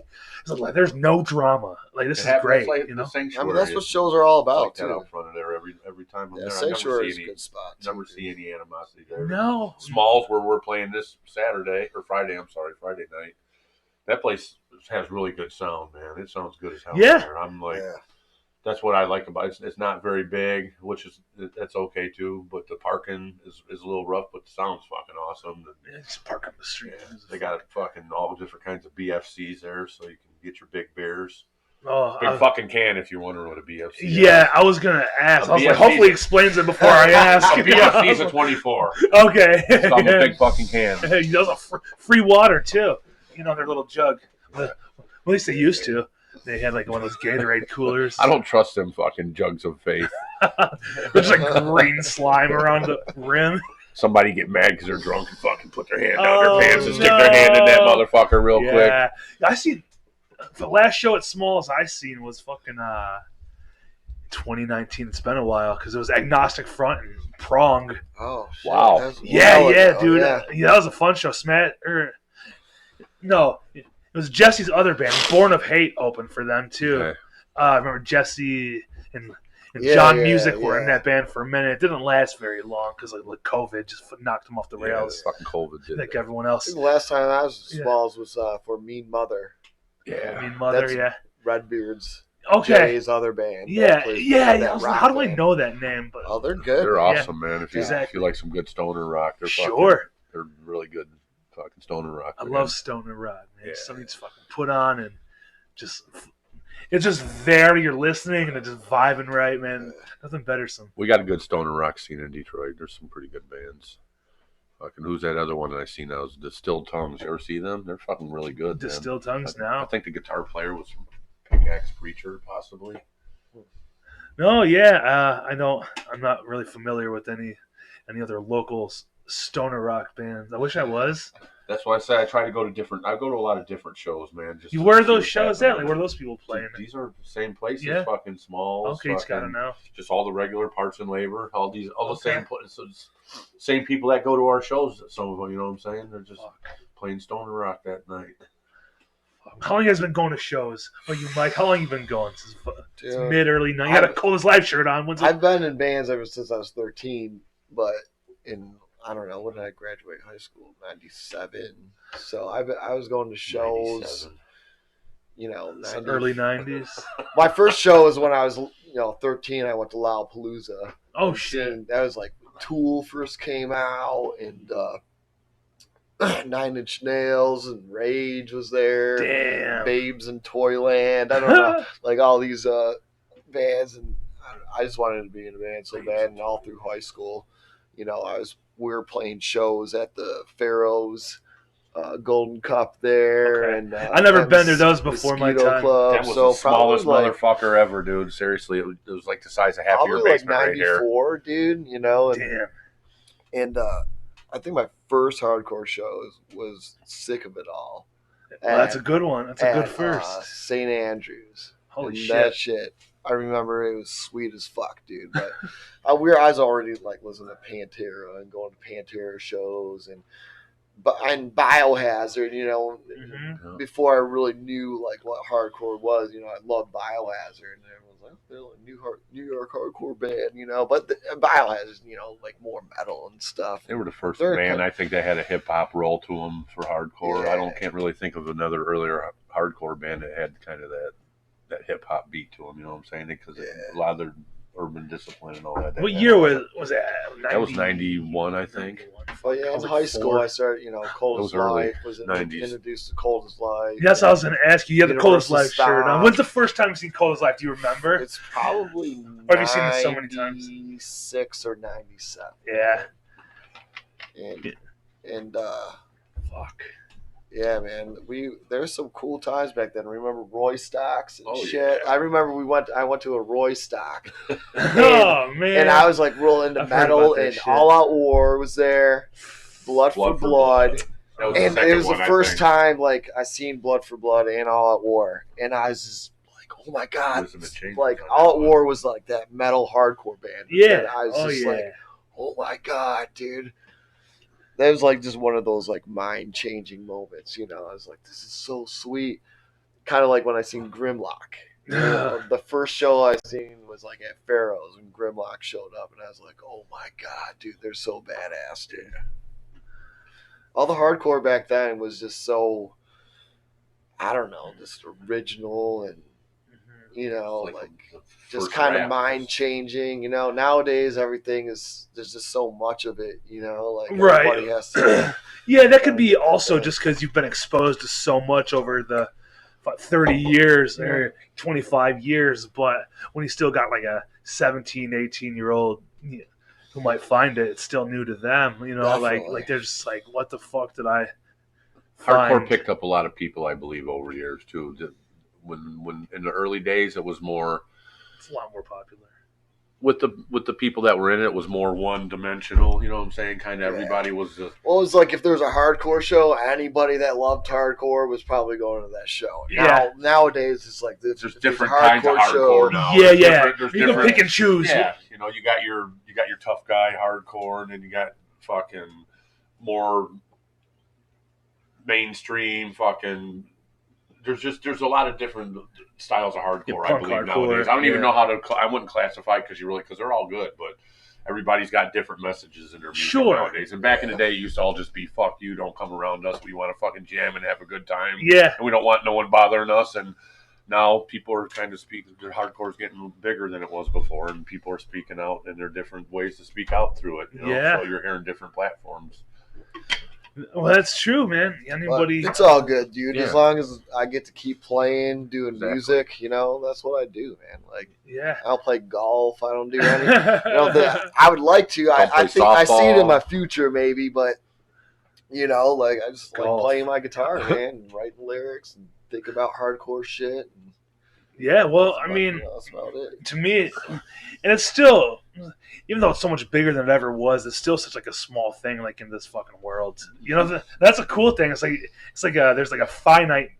there's no drama. Like this is great, like you know. I mean, that's what shows are all about, like that too. out front of there every time I'm there. Sanctuary is a good spot. Never see any animosity there. No. Smalls, where we're playing this Friday night. That place has really good sound, man. It sounds good as hell. Yeah. There. I'm like, that's what I like about it. It's not very big, that's okay too. But the parking is a little rough, but the sound's fucking awesome. It's park on the street. Yeah, they got fucking all different kinds of BFCs there, so you can get your big beers. Oh, Big fucking can if you're wondering what a BFC is. Yeah, I was gonna ask. I was like, BFC hopefully he explains it before I ask. A BFC is a 24. Okay. It's a big fucking can. Those are free water too. Their little jug. Well, at least they used to. They had like one of those Gatorade coolers. I don't trust them fucking jugs of faith. There's like green slime around the rim. Somebody get mad because they're drunk and fucking put their hand down their pants and stick their hand in that motherfucker real quick. Yeah, I seen the last show at Smalls I seen was fucking 2019. It's been a while because it was Agnostic Front and Prong. Oh, shit. Wow. Yeah, dude. Yeah. That was a fun show. It was Jesse's other band, Born of Hate, opened for them too. Okay. I remember Jesse and John Music were in yeah. that band for a minute. It didn't last very long because like COVID just knocked them off the rails. Fucking COVID did Like that. everyone I else. think the last time I was at Smalls was for Mean Mother. Yeah. Mean Mother, That's Redbeard's. Okay. Jay's other band. Yeah. That I was like, rock how do I band. know that name? But Oh, they're good. They're awesome, man. If you Exactly. like some good stoner rock, they're sure. they're really good fucking stoner rock. I love stoner rock, man. Yeah. Something to fucking put on and it's just there. You're listening and it's just vibing right, man. Nothing better. We got a good stoner rock scene in Detroit. There's some pretty good bands. Fucking who's that other one that I see now? Is Distilled Tongues. You ever see them? They're fucking really good. Distilled Tongues I now. think the guitar player was from Pickaxe Preacher, possibly. No, yeah, I don't. I'm not really familiar with any other local stoner rock bands. I wish I was. That's why I say I try to go to different. I go to a lot of different shows, man. Just Where are see those what's shows happening. at? Like, where are those people playing? These are the same places. Yeah. Fucking Smalls. Okay, it's gotta fucking- know. Just all the regular parts and labor. All the Okay. same places. So same people that go to our shows. Some of them, you know what I'm saying? They're just playing stoner rock that night. How long you guys been going to shows? Well, you, Mike, how long you been going? Since Dude, mid, early night. You got a Coldest Live shirt on. When's it? I've been in bands ever since I was 13, but I don't know, when did I graduate high school? 97. So I was going to shows, 97. you know, 90. Early 90s. My first show was when I was, 13. I went to Lollapalooza. Oh, shit. That was like Tool first came out, and 9 Inch Nails and Rage was there. Damn. Babes in Toyland. I don't know, like all these bands, and I just wanted to be in a band so bad. And all through high school, we were playing shows at the Pharaohs, Golden Cup there, Okay. and I never been to those before my Mosquito time. Club. That was so the smallest probably motherfucker ever, dude. Seriously, it was like the size of half of your probably like basement right here. 94, dude. And, Damn. and I think my first hardcore show was Sick of It All. Well, that's a good one. That's a good at, first. St. Andrews. Holy And shit. That shit I remember it was sweet as fuck, dude. But I was already like listening to Pantera and going to Pantera shows and Biohazard, you know, before I really knew like what hardcore was. You know, I loved Biohazard, and everyone's like, "Oh, New York hardcore band," you know. But Biohazard's, you know, like more metal and stuff. They were the first band. I think they had a hip hop roll to them for hardcore. Yeah. Can't really think of another earlier hardcore band that had kind of that hip hop beat to them. You know what I'm saying? Because a lot of their urban discipline and all that. What year was that? 90, that was 91, I think. 91. Oh yeah, in high school I started, you know, Coldest Life was introduced to Coldest Life. Yes, I was going to ask you. You had the Coldest Life shirt on. When's the first time you seen Coldest Life? Do you remember? It's probably or have you seen it so many times? 96 or 97. Yeah. And fuck. Yeah, man. There's some cool times back then. Remember Roy Stocks and shit? Yeah. I remember I went to a Roy Stock. Oh man. And I was like real into metal, and shit. All Out War was there. Blood for Blood. And it was the first time like I seen Blood for Blood and All Out War. And I was just like, oh my god. Like All Out War was like that metal hardcore band. Yeah. And I was just like, oh my god, dude. That was like just one of those like mind-changing moments, you know. I was like, this is so sweet. Kind of like when I seen Grimlock. You know, the first show I seen was like at Pharaoh's when Grimlock showed up, and I was like, oh my god, dude, they're so badass, dude. All the hardcore back then was just so, I don't know, just original and, you know, like just kind of mind-changing, you know. Nowadays, everything there's just so much of it, you know, like everybody has to. Yeah, that could be also just because you've been exposed to so much over the 30 years or 25 years, but when you still got like a 17, 18-year-old who might find it's still new to them, you know. Definitely. like they're just like, what the fuck did I find? Hardcore picked up a lot of people, I believe, over years too. When in the early days, it was more. It's a lot more popular. With the people that were in it was more one-dimensional. You know what I'm saying? Kind of everybody was. Well, it was like if there was a hardcore show, anybody that loved hardcore was probably going to that show. Nowadays it's like there's different kinds of hardcore now. Yeah. You can pick and choose. Yeah, you know, you got your tough guy hardcore, and then you got fucking more mainstream fucking. There's a lot of different styles of hardcore, I believe, nowadays. I don't even know how to. I wouldn't classify because they're all good, but everybody's got different messages in their music nowadays. And back in the day, it used to all just be "fuck you, don't come around us. We want to fucking jam and have a good time. Yeah, and we don't want no one bothering us." And now people are kind of speaking. Their hardcore is getting bigger than it was before, and people are speaking out, and there are different ways to speak out through it. You know? Yeah, so you're hearing different platforms. Well, that's true, man. Anybody? It's all good, dude. Yeah. As long as I get to keep playing, doing music, you know, that's what I do, man. Like, I don't play golf. I don't do any. You know, I would like to. I think I see it in my future, maybe, but you know, like I just like playing my guitar, man, and writing lyrics and think about hardcore shit. And yeah, well, I mean, that's about it. To me, and it's still, even though it's so much bigger than it ever was, it's still such like a small thing, like in this fucking world. You know, that's a cool thing. It's like there's like a finite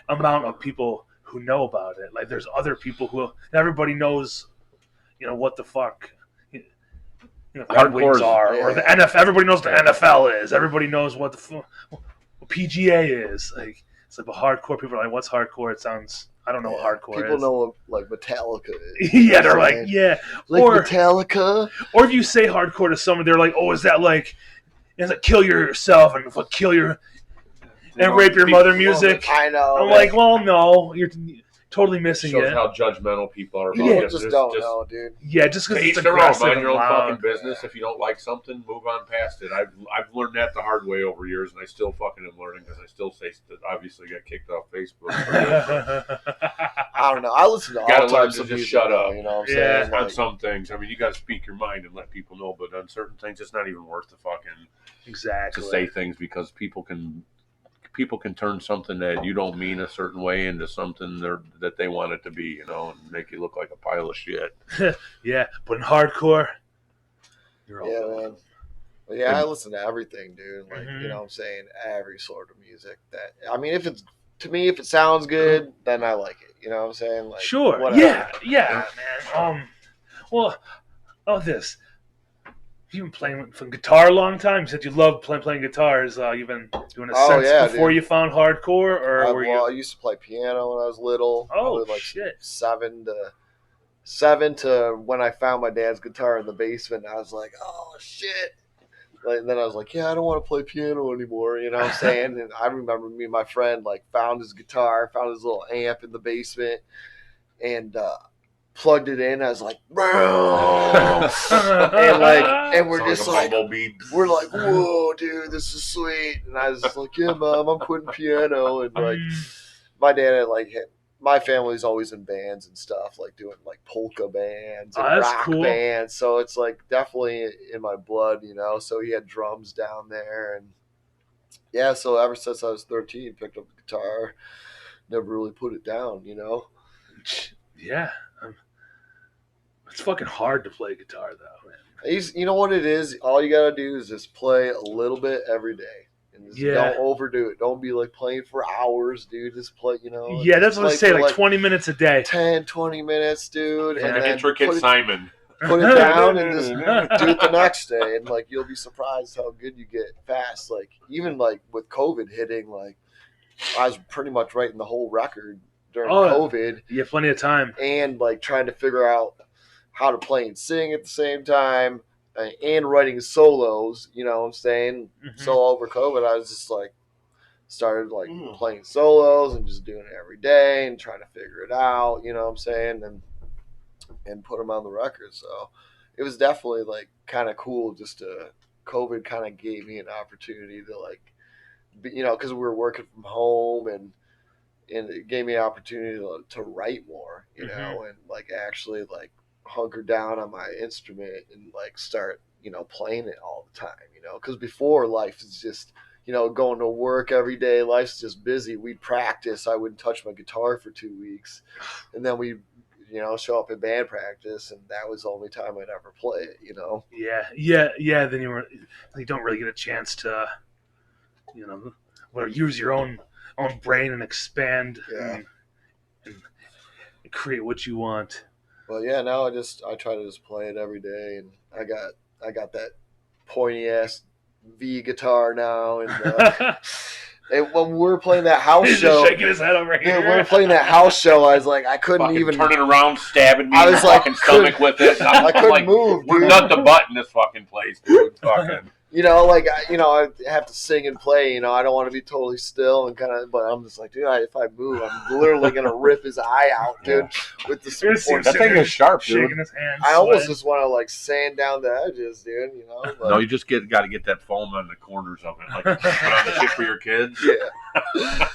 amount of people who know about it. Like there's other people who everybody knows, you know, what the fuck, you know, Red Wings are, or the NFL. Everybody knows what the NFL is. Everybody knows what what PGA is. Like it's like, but hardcore people are like, what's hardcore? It sounds. I don't know what hardcore people is. Know what, like, Metallica is. Yeah, they're like, yeah. Like Metallica? Or if you say hardcore to someone, they're like, oh, is that like kill yourself and kill your... and rape your mother music? I know. I'm like, well, no. You're totally missing it. Shows how judgmental people are about it. Just don't know, dude. Yeah, just because it's aggressive. Mind your own fucking business. If you don't like something, move on past it. I've learned that the hard way over years, and I still fucking am learning because I still say that. Obviously, got kicked off Facebook. I don't know. I listen to all types of music. Shut up. You know what I'm saying? On some things, I mean, you got to speak your mind and let people know. But on certain things, it's not even worth the fucking to say things because people can turn something that you don't mean a certain way into something that they want it to be, you know, and make you look like a pile of shit. Yeah, but in hardcore, you're all man. But yeah, I listen to everything, dude. Like, you know what I'm saying? Every sort of music that, I mean, if it sounds good, then I like it. You know what I'm saying? Like, sure. whatever. Yeah, man. Well, this. You've been playing for guitar a long time. You said you love playing guitars. You've been doing it since before you found hardcore, or I used to play piano when I was little. Oh, like shit. 7 to when I found my dad's guitar in the basement. I was like, oh shit. And then I was like, yeah, I don't want to play piano anymore. You know what I'm saying? And I remember me and my friend like found his guitar, found his little amp in the basement, and plugged it in. I was like, and we're just like, we're like, whoa, dude, this is sweet. And I was just like, yeah, Mom, I'm quitting piano. And like, my dad had like, my family's always in bands and stuff, like doing like polka bands and rock bands. So it's like definitely in my blood, you know. So he had drums down there, and yeah. So ever since I was 13, picked up the guitar, never really put it down, you know. Yeah. It's fucking hard to play guitar, though, man. You know what it is? All you gotta do is just play a little bit every day, and just don't overdo it. Don't be like playing for hours, dude. Just play, you know. Yeah, that's what I say. Like 20 minutes a day. 10, 20 minutes, dude. Like an intricate Simon. Put it down and just do it the next day, and like you'll be surprised how good you get fast. Like even like with COVID hitting, like I was pretty much writing the whole record during COVID. You have plenty of time, and like trying to figure out how to play and sing at the same time, and writing solos, you know what I'm saying? Mm-hmm. So over COVID, I was just like, started like playing solos and just doing it every day and trying to figure it out, you know what I'm saying? And put them on the record. So it was definitely like kind of cool just to, COVID kind of gave me an opportunity to like, you know, because we were working from home, and it gave me an opportunity to write more, you know, and like actually like hunker down on my instrument and like start, you know, playing it all the time, you know, because before life is just, you know, going to work every day, life's just busy. We'd practice. I wouldn't touch my guitar for 2 weeks, and then we, you know, show up at band practice, and that was the only time I'd ever play it, you know. Yeah. Then you don't really get a chance to, you know, use your own brain and expand and create what you want. Well, yeah, now I try to just play it every day, and I got that pointy ass V guitar now, and and when we were playing that house show, shaking his head over here. When we were playing that house show, I was like, I couldn't fucking even turn it around, stabbing me in the fucking stomach with it. I couldn't like, move. We're not the butt in this fucking place, dude. Fucking. You know, like, you know, I have to sing and play, you know, I don't want to be totally still and kind of, but I'm just like, dude, if I move, I'm literally going to rip his eye out, dude, with the support. That thing is sharp, dude. Shaking his hand, I almost just want to, like, sand down the edges, dude, you know. But, no, you just got to get that foam on the corners of it, like, put on the shit for your kids. Yeah.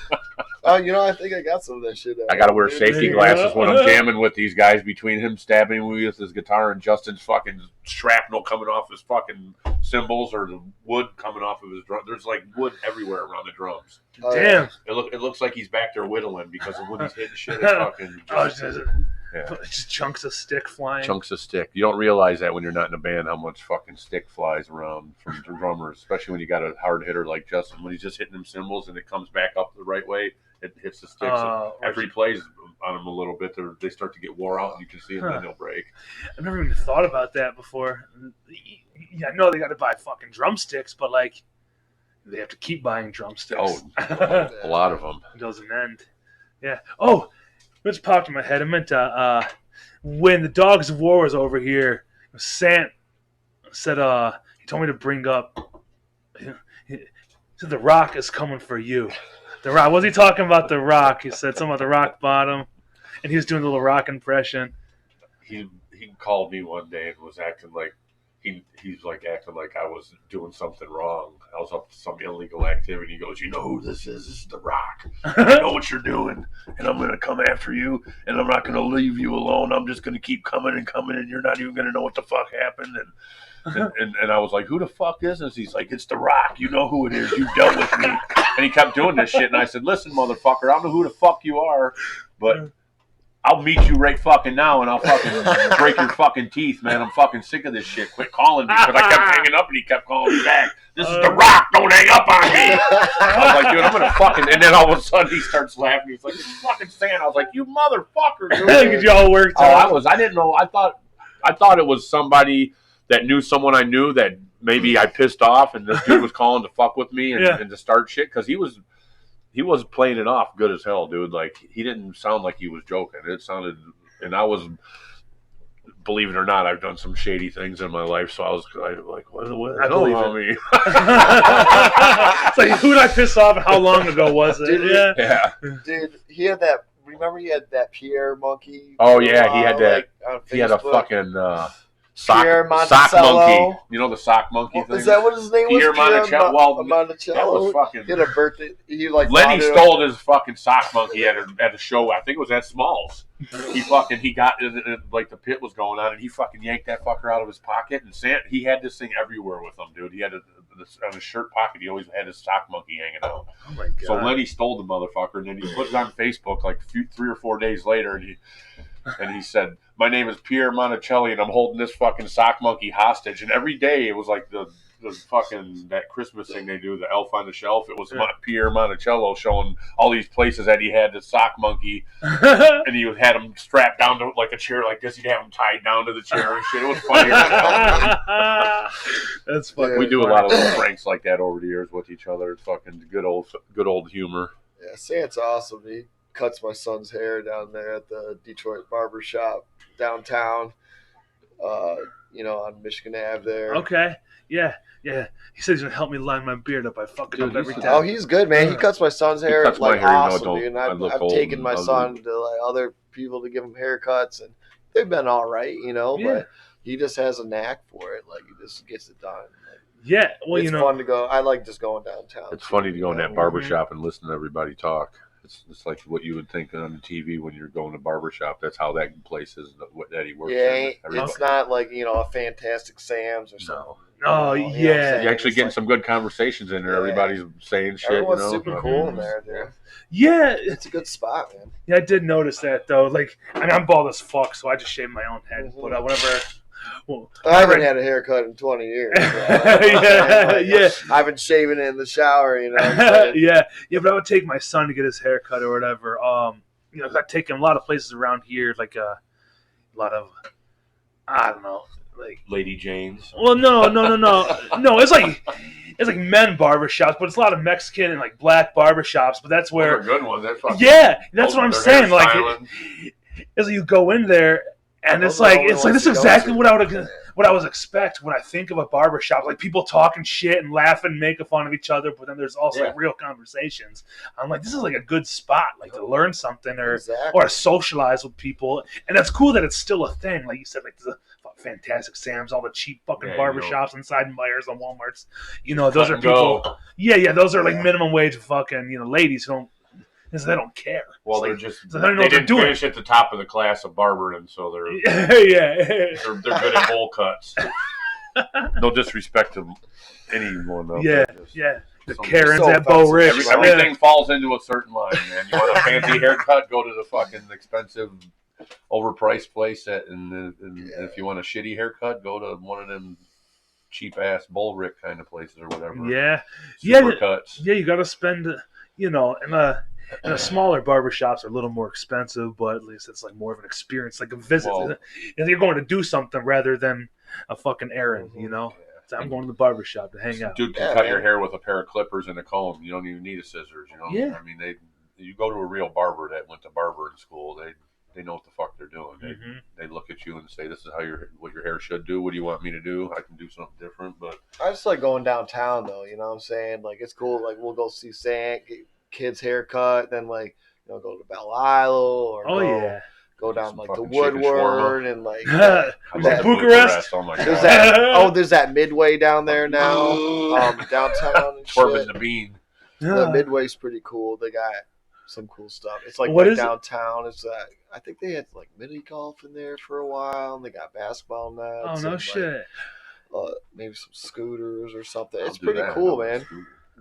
Oh, you know, I think I got some of that shit. I got to wear safety glasses when I'm jamming with these guys, between him stabbing me with his guitar and Justin's fucking shrapnel coming off his fucking cymbals, or the wood coming off of his drum. There's like wood everywhere around the drums. Damn. It looks like he's back there whittling because of when he's hitting shit. It's fucking just chunks of stick flying. Chunks of stick. You don't realize that when you're not in a band, how much fucking stick flies around from the drummers, especially when you got a hard hitter like Justin. When he's just hitting them cymbals and it comes back up the right way, it hits the sticks. After he plays on them a little bit, they start to get wore out, and you can see them, then they'll break. I've never even thought about that before. Yeah, I know they got to buy fucking drumsticks, but like they have to keep buying drumsticks. Oh, a lot of them. It doesn't end. Yeah. Oh, it just popped in my head. I meant when the Dogs of War was over here, Sant said he told me to bring up. He said the Rock is coming for you. The Rock. Was he talking about the Rock? He said something about the rock bottom, and he was doing a little Rock impression. He called me one day and was acting like he's like acting like I was doing something wrong. I was up to some illegal activity. He goes, "You know who this is? This is the Rock. I know what you're doing, and I'm gonna come after you, and I'm not gonna leave you alone. I'm just gonna keep coming, and you're not even gonna know what the fuck happened." And I was like, "Who the fuck is this?" He's like, "It's the Rock. You know who it is. You dealt with me." And he kept doing this shit, and I said, "Listen, motherfucker, I don't know who the fuck you are, but I'll meet you right fucking now, and I'll fucking break your fucking teeth, man. I'm fucking sick of this shit. Quit calling me, because I kept hanging up, and he kept calling me back. This is The Rock. Don't hang up on me. I was like, dude, I'm gonna fucking. And then all of a sudden, he starts laughing. He's like, it's fucking Santa. I was like, you motherfucker, dude. You all worked out. I didn't know. I thought it was somebody that knew someone I knew that maybe I pissed off, and this dude was calling to fuck with me and to start shit, because he was playing it off good as hell, dude. Like, he didn't sound like he was joking. It sounded, and I was, believe it or not, I've done some shady things in my life, so I was like, what I believe it. Me? It's like, who did I piss off and how long ago was it? Dude, yeah. Dude, he had that, remember he had that Pierre monkey? Oh, yeah, he had that, like, he had a fucking Pierre sock Monticello. monkey. You know the sock monkey thing? Is that what his name Pierre was? Monticello. Monticello. That was fucking... He had a birthday. He like Lenny stole his fucking sock monkey at a show. I think it was at Smalls. He got like the pit was going on, and he fucking yanked that fucker out of his pocket. And he had this thing everywhere with him, dude. He had on his shirt pocket. He always had his sock monkey hanging out. Oh my god! So Lenny stole the motherfucker, and then he put it on Facebook like 3 or 4 days later, and he said, my name is Pierre Monticello, and I'm holding this fucking sock monkey hostage. And every day it was like the fucking, that Christmas thing they do, the elf on the shelf. It was Pierre Monticello showing all these places that he had the sock monkey, and he had him strapped down to like a chair like this. He'd have him tied down to the chair and shit. It was funny. That's fucking. We do a lot of little pranks like that over the years with each other. It's fucking good old humor. Yeah, Santa's awesome. He cuts my son's hair down there at the Detroit barber shop downtown, on Michigan Ave there. Okay. Yeah. He said he's gonna help me line my beard up. I fucking up every time. Oh, he's good, man. He cuts my son's hair. He cuts like my hair, awesome, dude. And I've taken my son to like other people to give him haircuts, and they've been all right, But he just has a knack for it. Like, he just gets it done. Yeah, well, it's fun to go. I like just going downtown. It's funny to go in that barbershop and listen to everybody talk. It's like what you would think on the TV when you're going to barbershop. That's how that place is that he works in. It's not like, a Fantastic Sam's or something. Oh, yeah. You're actually getting some good conversations in there. Yeah. Everybody's saying shit. Everyone's super cool in there, dude. Yeah. It's a good spot, man. Yeah, I did notice that, though. Like, I'm bald as fuck, so I just shave my own head. Mm-hmm. But whenever... Well, I haven't had a haircut in 20 years. Yeah. I've been shaving it in the shower, Yeah, but I would take my son to get his haircut or whatever. I take him a lot of places around here, like a lot of, I don't know, like Lady Jane's. Well, no. It's like men barbershops, but it's a lot of Mexican and like black barbershops. But that's where those are good ones. That's that's what I'm saying. Like, it's like you go in there. And it's like this is exactly what I would expect when I think of a barbershop. Like, people talking shit and laughing, making fun of each other, but then there's also like real conversations. I'm like, this is like a good spot, like to learn something or to socialize with people. And that's cool that it's still a thing. Like you said, like the Fantastic Sam's, all the cheap fucking barbershops inside Myers and Walmarts. Those are people. Yeah, those are like minimum wage fucking ladies who don't. Because they don't care. Well, they didn't finish at the top of the class of barbering, so they're they're good at bowl cuts. No disrespect to anyone, though. Yeah. The Karens at Bo Rich. Everything falls into a certain line, man. You want a fancy haircut? Go to the fucking expensive, overpriced place. And if you want a shitty haircut, go to one of them cheap ass Bullrick kind of places or whatever. Yeah. Cuts. Yeah, you got to spend, and the smaller barbershops are a little more expensive, but at least it's like more of an experience, like a visit. And you're going to do something rather than a fucking errand, So I'm going to the barbershop to hang out. Dude can cut your hair with a pair of clippers and a comb. You don't even need a scissors, Yeah. I mean, you go to a real barber that went to barbering school, they know what the fuck they're doing. They look at you and say, this is what your hair should do. What do you want me to do? I can do something different, but I just like going downtown, though. You know what I'm saying? Like, it's cool. Like, we'll go see kids' haircut, then go to Belle Isle or go down like the Woodward and like Bucharest. There's that Midway down there now, downtown. And Corbin the Bean. The Midway's pretty cool. They got some cool stuff. It's like downtown. It's I think they had like mini golf in there for a while, and they got basketball nets. Oh no shit! Maybe some scooters or something. It's pretty cool, man.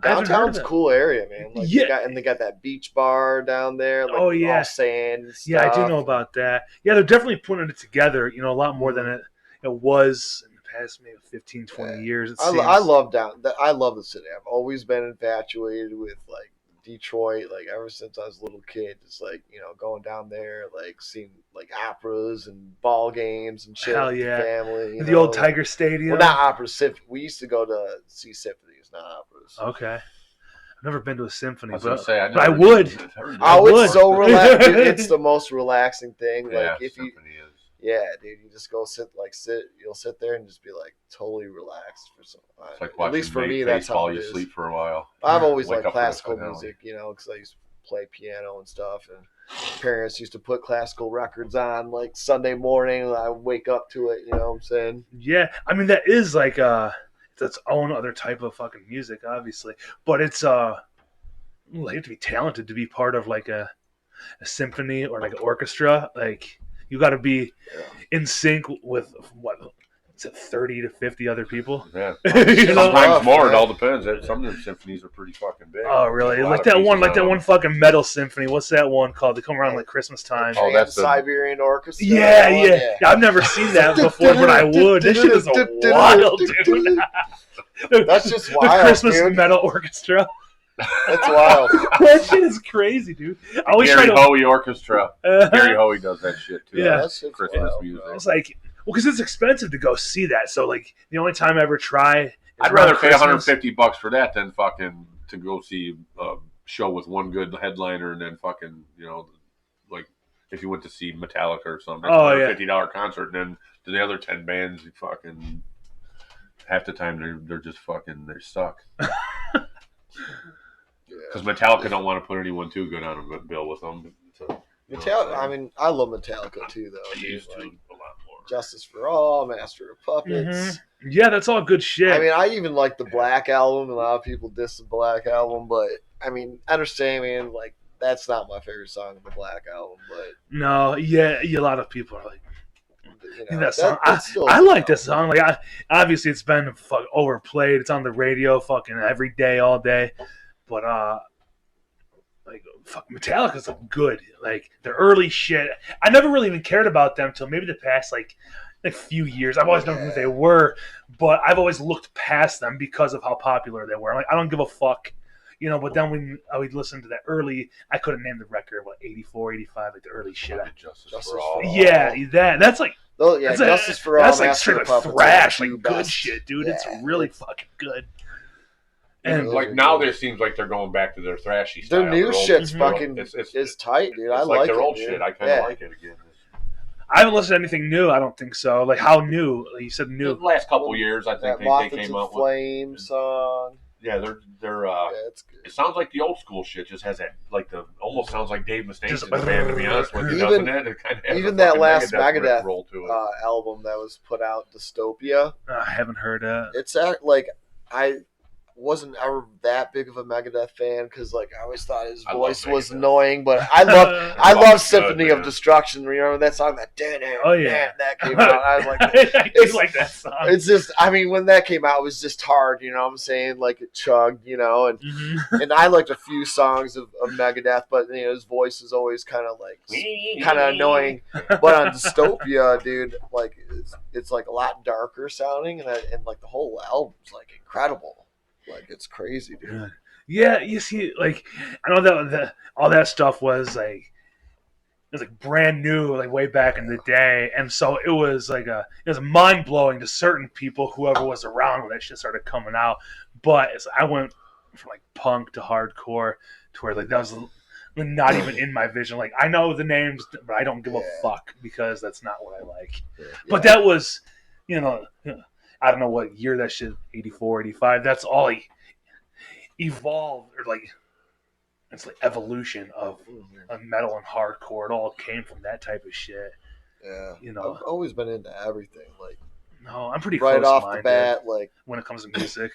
Downtown's a cool area, man. Like Yeah. they got that beach bar down there. Like, Oh, yeah. all sand and stuff. Yeah, I do know about that. Yeah, they're definitely putting it together, a lot more than it was in the past maybe 15, 20 years. I love the city. I've always been infatuated with like Detroit, like ever since I was a little kid. Just like, going down there, like seeing like operas and ball games and shit Hell with yeah. the family. The old Tiger Stadium. Well, not operas. We used to go to see symphonies, not operas. Okay. I've never been to a symphony, but I would. It's so relaxing. It's the most relaxing thing. Like if you, dude, you just go you'll sit there and just be like totally relaxed for some. It's like at least for me, that's how it is. You sleep for a while. I've always liked classical music, because I used to play piano and stuff, and parents used to put classical records on like Sunday morning, and I would wake up to it. You know what I'm saying? Yeah, I mean that is like its own other type of fucking music, obviously, but it's you have to be talented to be part of like a symphony or like an orchestra. Like you got to be in sync with what is it, 30 to 50 other people. Yeah, sometimes more. It all depends. Some of the symphonies are pretty fucking big. Oh, really? Like that one fucking metal symphony. What's that one called? They come around like Christmas time. Oh, that's the Siberian Orchestra. Yeah. I've never seen that before, but I would. This shit is wild, dude. That's just wild. The Christmas dude. metal orchestra. That's wild. That shit is crazy, dude. I always Gary Hoey Orchestra. Gary Hoey does that shit too. Yeah, that's Christmas music. It's like, because it's expensive to go see that. So like, the only time I ever try, I'd rather pay $150 for that than fucking to go see a show with one good headliner and then fucking like if you went to see Metallica or something, $150 concert, and then to the other 10 bands, you fucking half the time they're just fucking they suck. Because Metallica don't want to put anyone too good on a bill with them. So, Metallica. I mean, I love Metallica too, though. I used to a lot more. Justice for All, Master of Puppets. Mm-hmm. Yeah, that's all good shit. I mean, I even like the Black Album. A lot of people diss the Black Album, but I mean, I understand, man. Like, that's not my favorite song of the Black Album, but no, yeah, a lot of people are like. That song. I like this song. Like, obviously, it's been overplayed. It's on the radio, fucking every day, all day. But like, fuck, Metallica's like good. Like the early shit, I never really even cared about them till maybe the past like few years. I've always known who they were, but I've always looked past them because of how popular they were. I'm like, I don't give a fuck. But then when I would listen to that early, I couldn't name the record, 84, 85, like the early shit. Justice for All. Yeah, that's like. Oh, yeah, Justice for All. That's like straight up thrash, like good shit, dude. Yeah, it's really fucking good. And like now, there seems like they're going back to their thrashy style. Their new shit's fucking is tight, dude. I like their old shit. Dude. I kind of like it again. I haven't listened to anything new. I don't think so. Like how new? Like you said new. The last couple years, I think they came out with Flame song. Yeah, they're it's good. It sounds like the old school shit. Just has that almost sounds like Dave Mustaine's band. To be honest with you, doesn't it? It kind of even that last Megadeth roll to it. Album that was put out, Dystopia. I haven't heard that. It's like I wasn't ever that big of a Megadeth fan because like I always thought his voice was annoying, but I love Symphony of Destruction. You remember that song that that came out? I was like, I do like that song. It's just, I mean, when that came out, it was just hard. You know what I'm saying? Like it chugged, and and I liked a few songs of Megadeth, but his voice is always kind of annoying. But on Dystopia, dude, like it's like a lot darker sounding, and like the whole album's like incredible. Like it's crazy, dude. Yeah, you see, like I know that all that stuff was like brand new, like way back in the day, and so it was mind blowing to certain people, whoever was around when that shit started coming out. But I went from like punk to hardcore to where like that was not even in my vision. Like I know the names, but I don't give a fuck because that's not what I like. Yeah. But that was, I don't know what year that shit, 84, 85. That's all like evolved, or like it's like evolution of metal and hardcore. It all came from that type of shit. Yeah, I've always been into everything. Like, no, I'm pretty right close-minded off the bat. Like when it comes to music.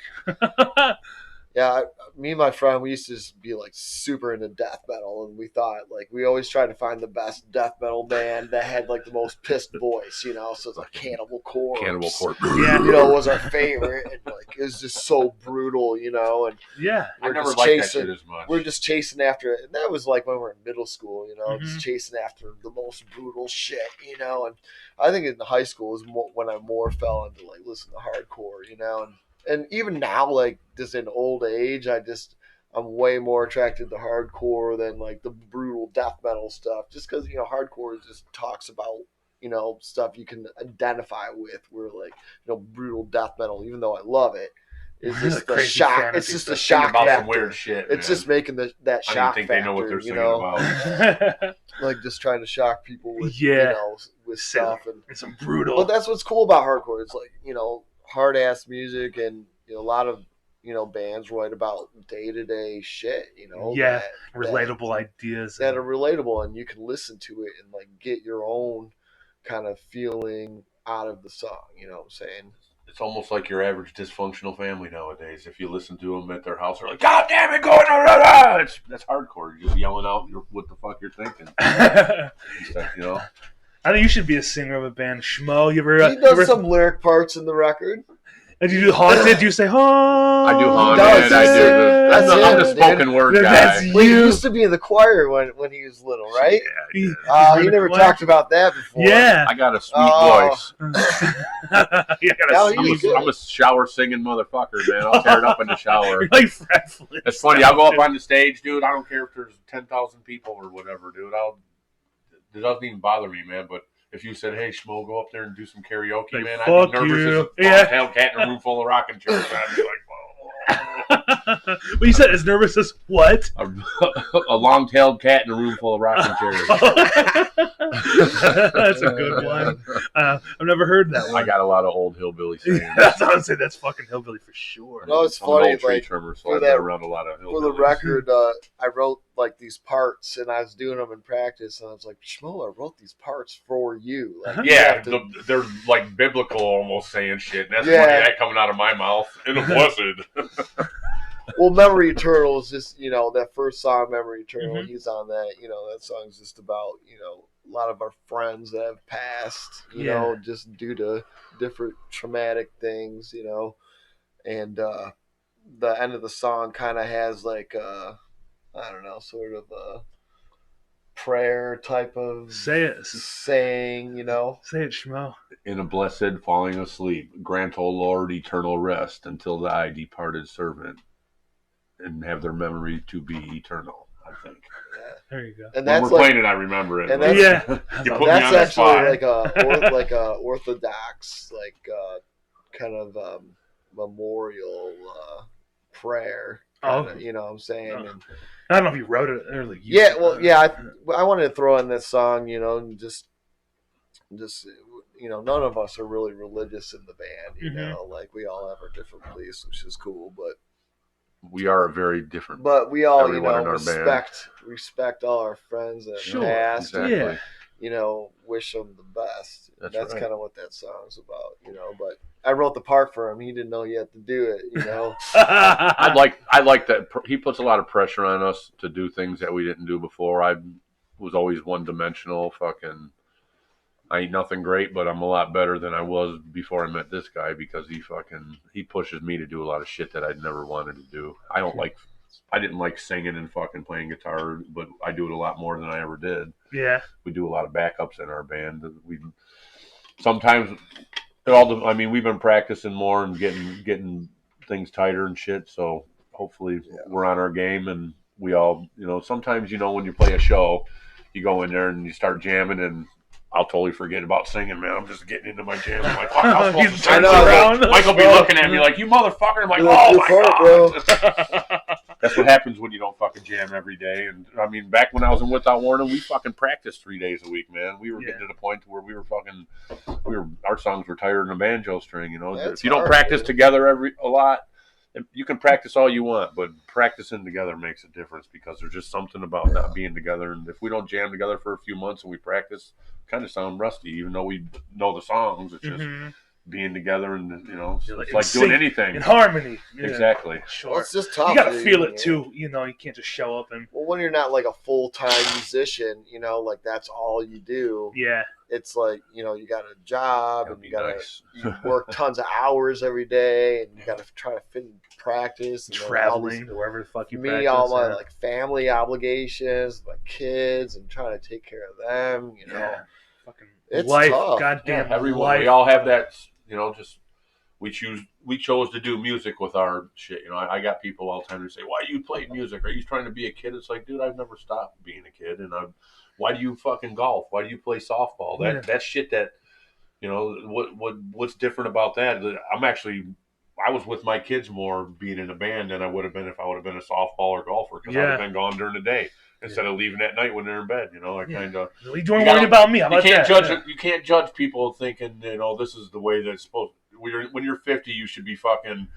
Yeah, Yeah, me and my friend, we used to just be like super into death metal, and we thought like we always tried to find the best death metal band that had like the most pissed voice, you know. So it's like Cannibal Corpse. Cannibal Corpse. Yeah. You know, was our favorite, and like it was just so brutal, you know. And Yeah. I we're never just liked that chasing, shit as much. we're just chasing after it. And that was like when we were in middle school, you know, Mhm. just chasing after the most brutal shit, you know. And I think in high school was more, when I more fell into like listening to hardcore, you know. And even now, like just in old age, I'm way more attracted to hardcore than like the brutal death metal stuff. Just because, you know, hardcore just talks about, you know, stuff you can identify with. Where like, you know, brutal death metal, even though I love it, it's just the Crazy shock. fantasy It's just the stuff. shock about factor. some weird shit. It's man. just making that I don't shock even think factor. they know what they're you singing know, about. like just trying to shock people with, Yeah. you know, with stuff. And It's some brutal. but that's what's cool about hardcore. It's like, you know, hard ass music, and you know, a lot of, you know, bands write about day to day shit. You know, Yeah, that relatable ideas. that are relatable, and you can listen to it and like get your own kind of feeling out of the song. You know what I'm saying? It's almost like your average dysfunctional family nowadays. If you listen to them at their house, they're like, "God damn it, going on!" That's hardcore. You're just yelling out what the fuck you're thinking. Stuff, you know. I think you should be a singer of a band. Schmo, you ever? He does some lyric parts in the record. Did you do Haunted? Do you say Haunted? I do Haunted. does. I do the. That's I'm the him, spoken word guy. That's Well, he you. used to be in the choir when he was little, right? He He never what? talked about that before. Yeah. I got a sweet Oh. voice. Yeah, No, he was good. I'm a shower singing motherfucker, man. I'll tear it up in the shower. You're like Fred Flintstone. It's funny. I'll go up on the stage, dude. I don't care if there's 10,000 people or whatever, dude. It doesn't even bother me, man. But if you said, "Hey, Schmo, go up there and do some karaoke," Like, man, fuck I'd be nervous you. as a Yeah. tail cat in a room full of rocking chairs. I'd be like, But you said as nervous as what? a long-tailed cat in a room full of rocking chairs. That's a good one. I've never heard that I one. got a lot of old hillbilly sayings. That's honestly that's fucking hillbilly for sure. No, it's I'm an funny, old tree like, trimmer, so for I've been that- around a lot of hillbillies. For the record, I wrote like these parts, and I was doing them in practice, and I was like, "Schmo, I wrote these parts for you." Like, you Yeah, have to- they're like biblical almost saying shit. And that's Yeah. funny, that coming out of my mouth. In the blessed. Well, Memory Eternal is just, you know, that first song, Memory Eternal. Mhm. He's on that. You know, that song's just about, you know, a lot of our friends that have passed, you Yeah. know, just due to different traumatic things, you know. And the end of the song kind of has like I don't know, sort of a prayer type of Say it. saying, you know. Say it, Schmo. In a blessed falling asleep, grant, O Lord, eternal rest until thy departed servant, and have their memory to be eternal, I think. There you go. And When that's we're like playing it, I remember it. and but Yeah. you put me that's on the actually spot. like a orthodox kind of memorial prayer. Kinda, Oh. you know what I'm saying? Oh. And I don't know if you wrote it or like you yeah, well, yeah, I wanted to throw in this song, you know, and just you know, none of us are really religious in the band, you Mhm. know, like we all have our different beliefs, which is cool, We are a very different. but we all, you Everyone know, in our band. respect all our friends that Sure, have passed, Exactly. Yeah. you know, wish them the best. That's That's right. kind of what that song's about, you know. But I wrote the part for him. He didn't know he had to do it, you know. I like that he puts a lot of pressure on us to do things that we didn't do before. I was always one dimensional. Fucking, I ain't nothing great, but I'm a lot better than I was before I met this guy because he pushes me to do a lot of shit that I'd never wanted to do. I didn't like singing and fucking playing guitar, but I do it a lot more than I ever did. Yeah. We do a lot of backups in our band. We sometimes we've been practicing more and getting things tighter and shit. So hopefully we're on our game, and we all, you know, sometimes, you know, when you play a show, you go in there and you start jamming, and I'll totally forget about singing, man. I'm just getting into my jam. I'm like, fuck, I was supposed to sing. Turns around. Mike will be looking at me like, you motherfucker. I'm like, oh my god. That's what happens when you don't fucking jam every day. And I mean, back when I was in Without Warning, we fucking practiced 3 days a week, man. We were getting to the point where our songs were tighter than a banjo string, you know. That's if you don't hard, practice dude. together a lot, you can practice all you want, but practicing together makes a difference because there's just something about not being together. And if we don't jam together for a few months and we practice, kind of sound rusty, even though we know the songs. It's just being together and it's Like, like doing sync, anything in harmony. Yeah. exactly. Sure. Well, it's just tough. You gotta dude, feel it too. You can't just show up and. Well, when you're not like a full-time musician, like that's all you do. Yeah. It's like, you got a job That'd and be you gotta nice. you work tons of hours every day and you gotta try to fit in practice and then all Traveling these- to wherever the fuck you me, practice. all my yeah. like family obligations, my kids, and trying to take care of them. Yeah. Fucking It's life. tough. Goddamn Everyone, life. we all have that. Just we chose to do music with our shit. I got people all the time who say, "Why do you play music? Are you trying to be a kid?" It's like, dude, I've never stopped being a kid, and why do you fucking golf? Why do you play softball? That shit that what's different about that? I was with my kids more being in a band than I would have been if I would have been a softball or golfer because I would have been gone during the day instead of leaving at night when they're in bed. I kind of. You don't worry about me. How about you can't that? judge. You can't judge people thinking this is the way that it's supposed. When you're 50, you should be fucking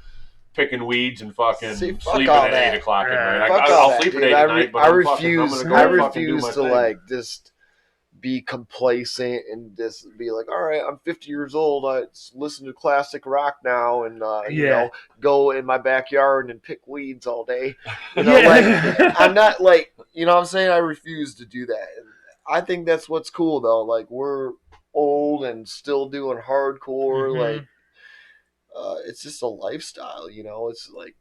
picking weeds and fucking sleeping at 8 o'clock at night. I'll sleep at 8 at night, but I I'm refuse. gonna go I and fucking do refuse my to thing. like just be complacent and just be like, all right, I'm 50 years old. I listen to classic rock now, and go in my backyard and pick weeds all day. I'm not like, what I'm saying. I refuse to do that. And I think that's what's cool though. Like we're old and still doing hardcore. Like it's just a lifestyle. It's like.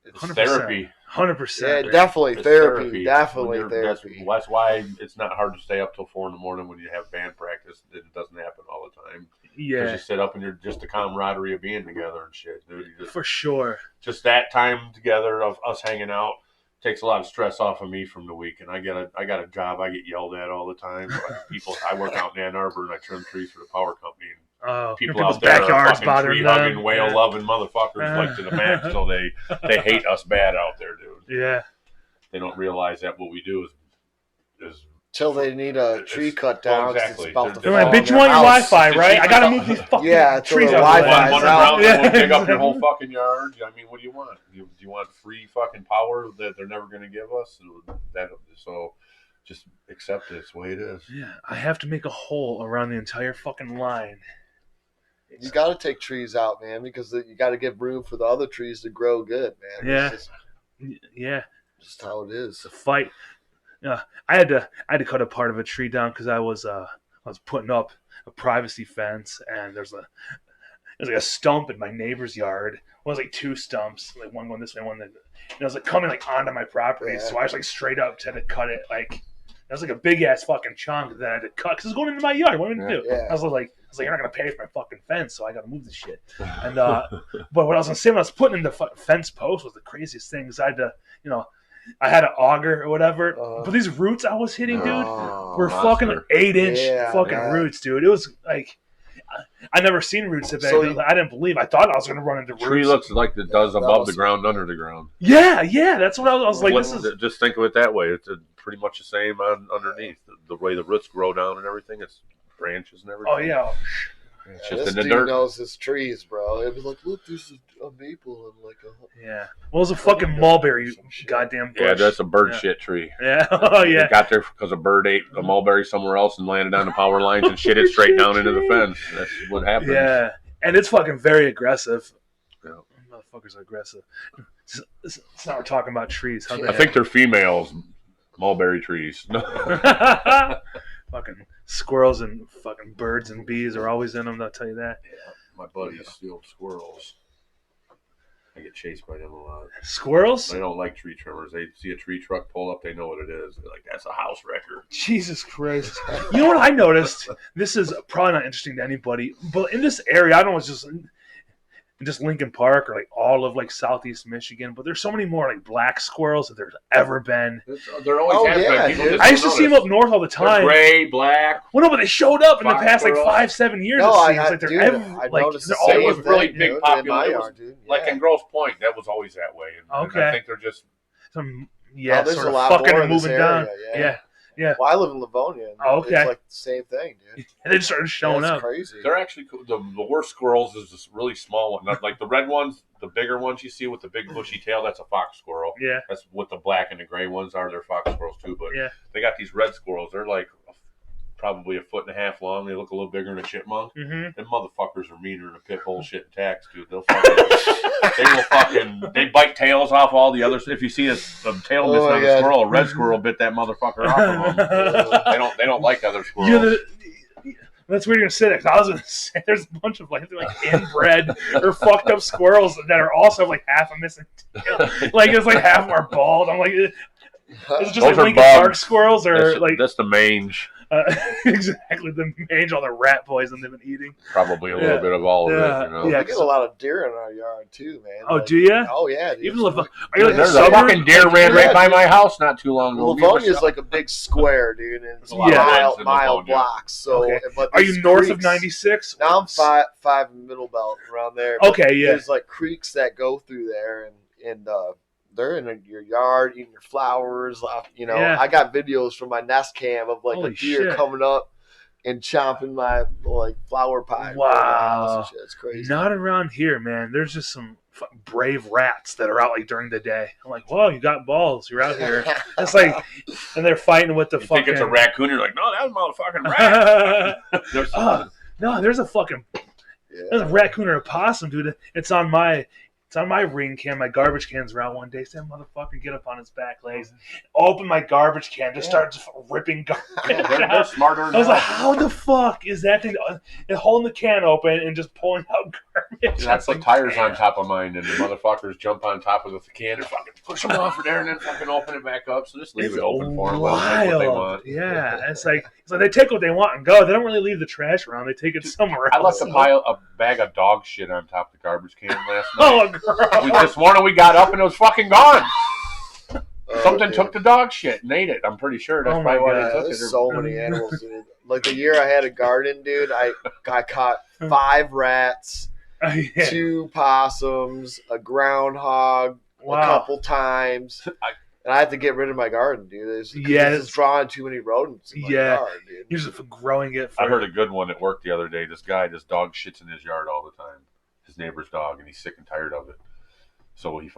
It's therapy. 100%. Yeah, definitely It's therapy. Definitely therapy. That's why it's not hard to stay up till 4 a.m. when you have band practice. It doesn't happen all the time. Yeah. Because you sit up and you're just the camaraderie of being together and shit, dude. For sure. Just that time together of us hanging out takes a lot of stress off of me from the week. And I got a job. I get yelled at all the time. I work out in Ann Arbor and I trim trees for the power company. People out there are fucking tree-hugging, whale-loving motherfuckers like to the max, so they hate us bad out there, dude. Yeah. They don't realize that what we do is till they need a tree cut down. Exactly. It's about to They're like, bitch, you want your Wi-Fi, right? I gotta move these fucking trees the out. Wi-Fi's out. We'll dig up your whole fucking yard. I mean, what do you want? Do you want free fucking power that they're never going to give us? So just accept it. It's the way it is. Yeah, I have to make a hole around the entire fucking line. You got to take trees out, man, because you got to give room for the other trees to grow good, man. Yeah. It's just how it is. It's a fight. I had to cut a part of a tree down because I was putting up a privacy fence, and there's like a stump in my neighbor's yard. Well, it was like two stumps, like one going this way, one that, and it was like coming like onto my property. Yeah. So I was like straight up had to cut it. Like that was like a big ass fucking chunk that I had to cut because it's going into my yard. What am I gonna do? Yeah. I was like, you're not gonna pay for my fucking fence, so I gotta move this shit. And but what I was gonna say when I was putting in the fence post was the craziest thing. Is I had to, I had an auger or whatever, but these roots I was hitting, dude, were fucking 8-inch fucking roots, dude. It was like I never seen roots that big. So I didn't believe. I thought I was gonna run into roots. Tree looks like it does above the ground, under the ground. Yeah, that's what I was like. This is just think of it that way. It's pretty much the same underneath. The way the roots grow down and everything. It's branches and everything. Oh yeah. It's just this in the dude dirt. knows his trees, bro. It was like, look, there's a maple and like a. Yeah. Well, it was a fucking mulberry, goddamn bush. Yeah, that's a bird shit tree. Yeah. Oh yeah. It got there because a bird ate a mulberry somewhere else and landed on the power lines and shit it straight down into the fence. That's what happens. Yeah, and it's fucking very aggressive. Yeah. Motherfuckers are aggressive. So now we're talking about trees. I think they're females. Mulberry trees. Fucking squirrels and fucking birds and bees are always in them. I'll tell you that. Yeah, my buddies steal squirrels. I get chased by them a lot. Squirrels? They don't like tree trimmers. They see a tree truck pull up, they know what it is. They're like, that's a house wrecker. Jesus Christ. You know what I noticed? This is probably not interesting to anybody, but in this area, I don't know, it's just Lincoln Park or like all of like Southeast Michigan, but there's so many more like black squirrels that there's ever been. There always has been. I used to see them up north all the time. They're gray, black. Well, no, but they showed up in the past like 5-7 years. No, it seems like they're It was really big popular. Like in Grosse Pointe, that was always that way. And okay. I think they're just there's sort a of lot fucking more and in this moving area, down. Yeah. Well, I live in Livonia. Okay. It's like the same thing, dude. And they just started showing up. Crazy. They're actually cool. The worst squirrels is this really small one. Not like the red ones, the bigger ones you see with the big bushy tail, that's a fox squirrel. Yeah. That's what the black and the gray ones are. They're fox squirrels too. But yeah. They got these red squirrels. They're like probably 1.5 feet long. They look a little bigger than a chipmunk. Mm-hmm. Them motherfuckers are meaner than a pit bull shit and tax, dude. They bite tails off all the others. If you see a tail missing on a squirrel, a red squirrel bit that motherfucker off of them. They don't like other squirrels. That's where you're gonna say that. 'Cause I was gonna say there's a bunch of like inbred or fucked up squirrels that are also like half a missing tail. Like it's like half are bald. I'm like, is it just like Lincoln Park squirrels or that's the mange? Exactly, the mange, all the rat poison they've been eating. Probably a little bit of all of it. You know? Yeah, we get a lot of deer in our yard too, man. Oh, do you? Oh yeah. Dude. Even there's a fucking deer ran right by my house not too long ago. Livonia's like a big square, dude. And it's mile blocks. So, but are you north of 96? Now I'm five middle belt around there. Okay, yeah. There's like creeks that go through there, and they're in your yard eating your flowers. You know, I got videos from my Nest Cam of like a deer coming up and chomping my like flower pie. Wow, it's crazy. Not around here, man. There's just some brave rats that are out like during the day. I'm like, whoa, you got balls. You're out here. It's like, and they're fighting with the you fucking. Think it's a raccoon? You're like, no, that was a motherfucking rat. No, there's a fucking. There's a raccoon or a possum, dude. It's on my ring can. My garbage can's around one day. Say, motherfucker, get up on his back legs. Open my garbage can. Just start ripping garbage. They're smarter than I was like, how the fuck is that thing? And holding the can open and just pulling out garbage. That's like tires on top of mine, and the motherfuckers jump on top of the can and fucking push them off of there, and then fucking open it back up. So just leave it open for them. Let them take what they want. Yeah, it's like they take what they want and go. They don't really leave the trash around. They take it somewhere else. I left a bag of dog shit on top of the garbage can last night. This morning we got up and it was fucking gone. Something took the dog shit and ate it. I'm pretty sure that's probably why they took it. There's so many animals, dude. Like the year I had a garden, dude, I caught 5 rats, 2 possums, a groundhog a couple times. And I had to get rid of my garden, dude. It's drawing too many rodents in my yard, dude. You're just growing it. I heard a good one at work the other day. This dog shits in his yard all the time. His neighbor's dog, and he's sick and tired of it. So he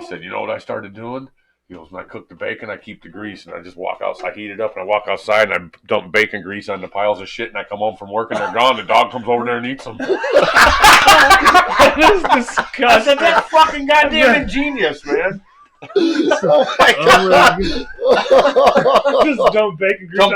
said, you know what I started doing? He goes, when I cook the bacon, I keep the grease, and I just walk outside. I heat it up, and I walk outside, and I dump bacon grease on the piles of shit, and I come home from work, and they're gone. The dog comes over there and eats them. That is disgusting. I said, that's fucking goddamn ingenious, man. Oh my god! Just dump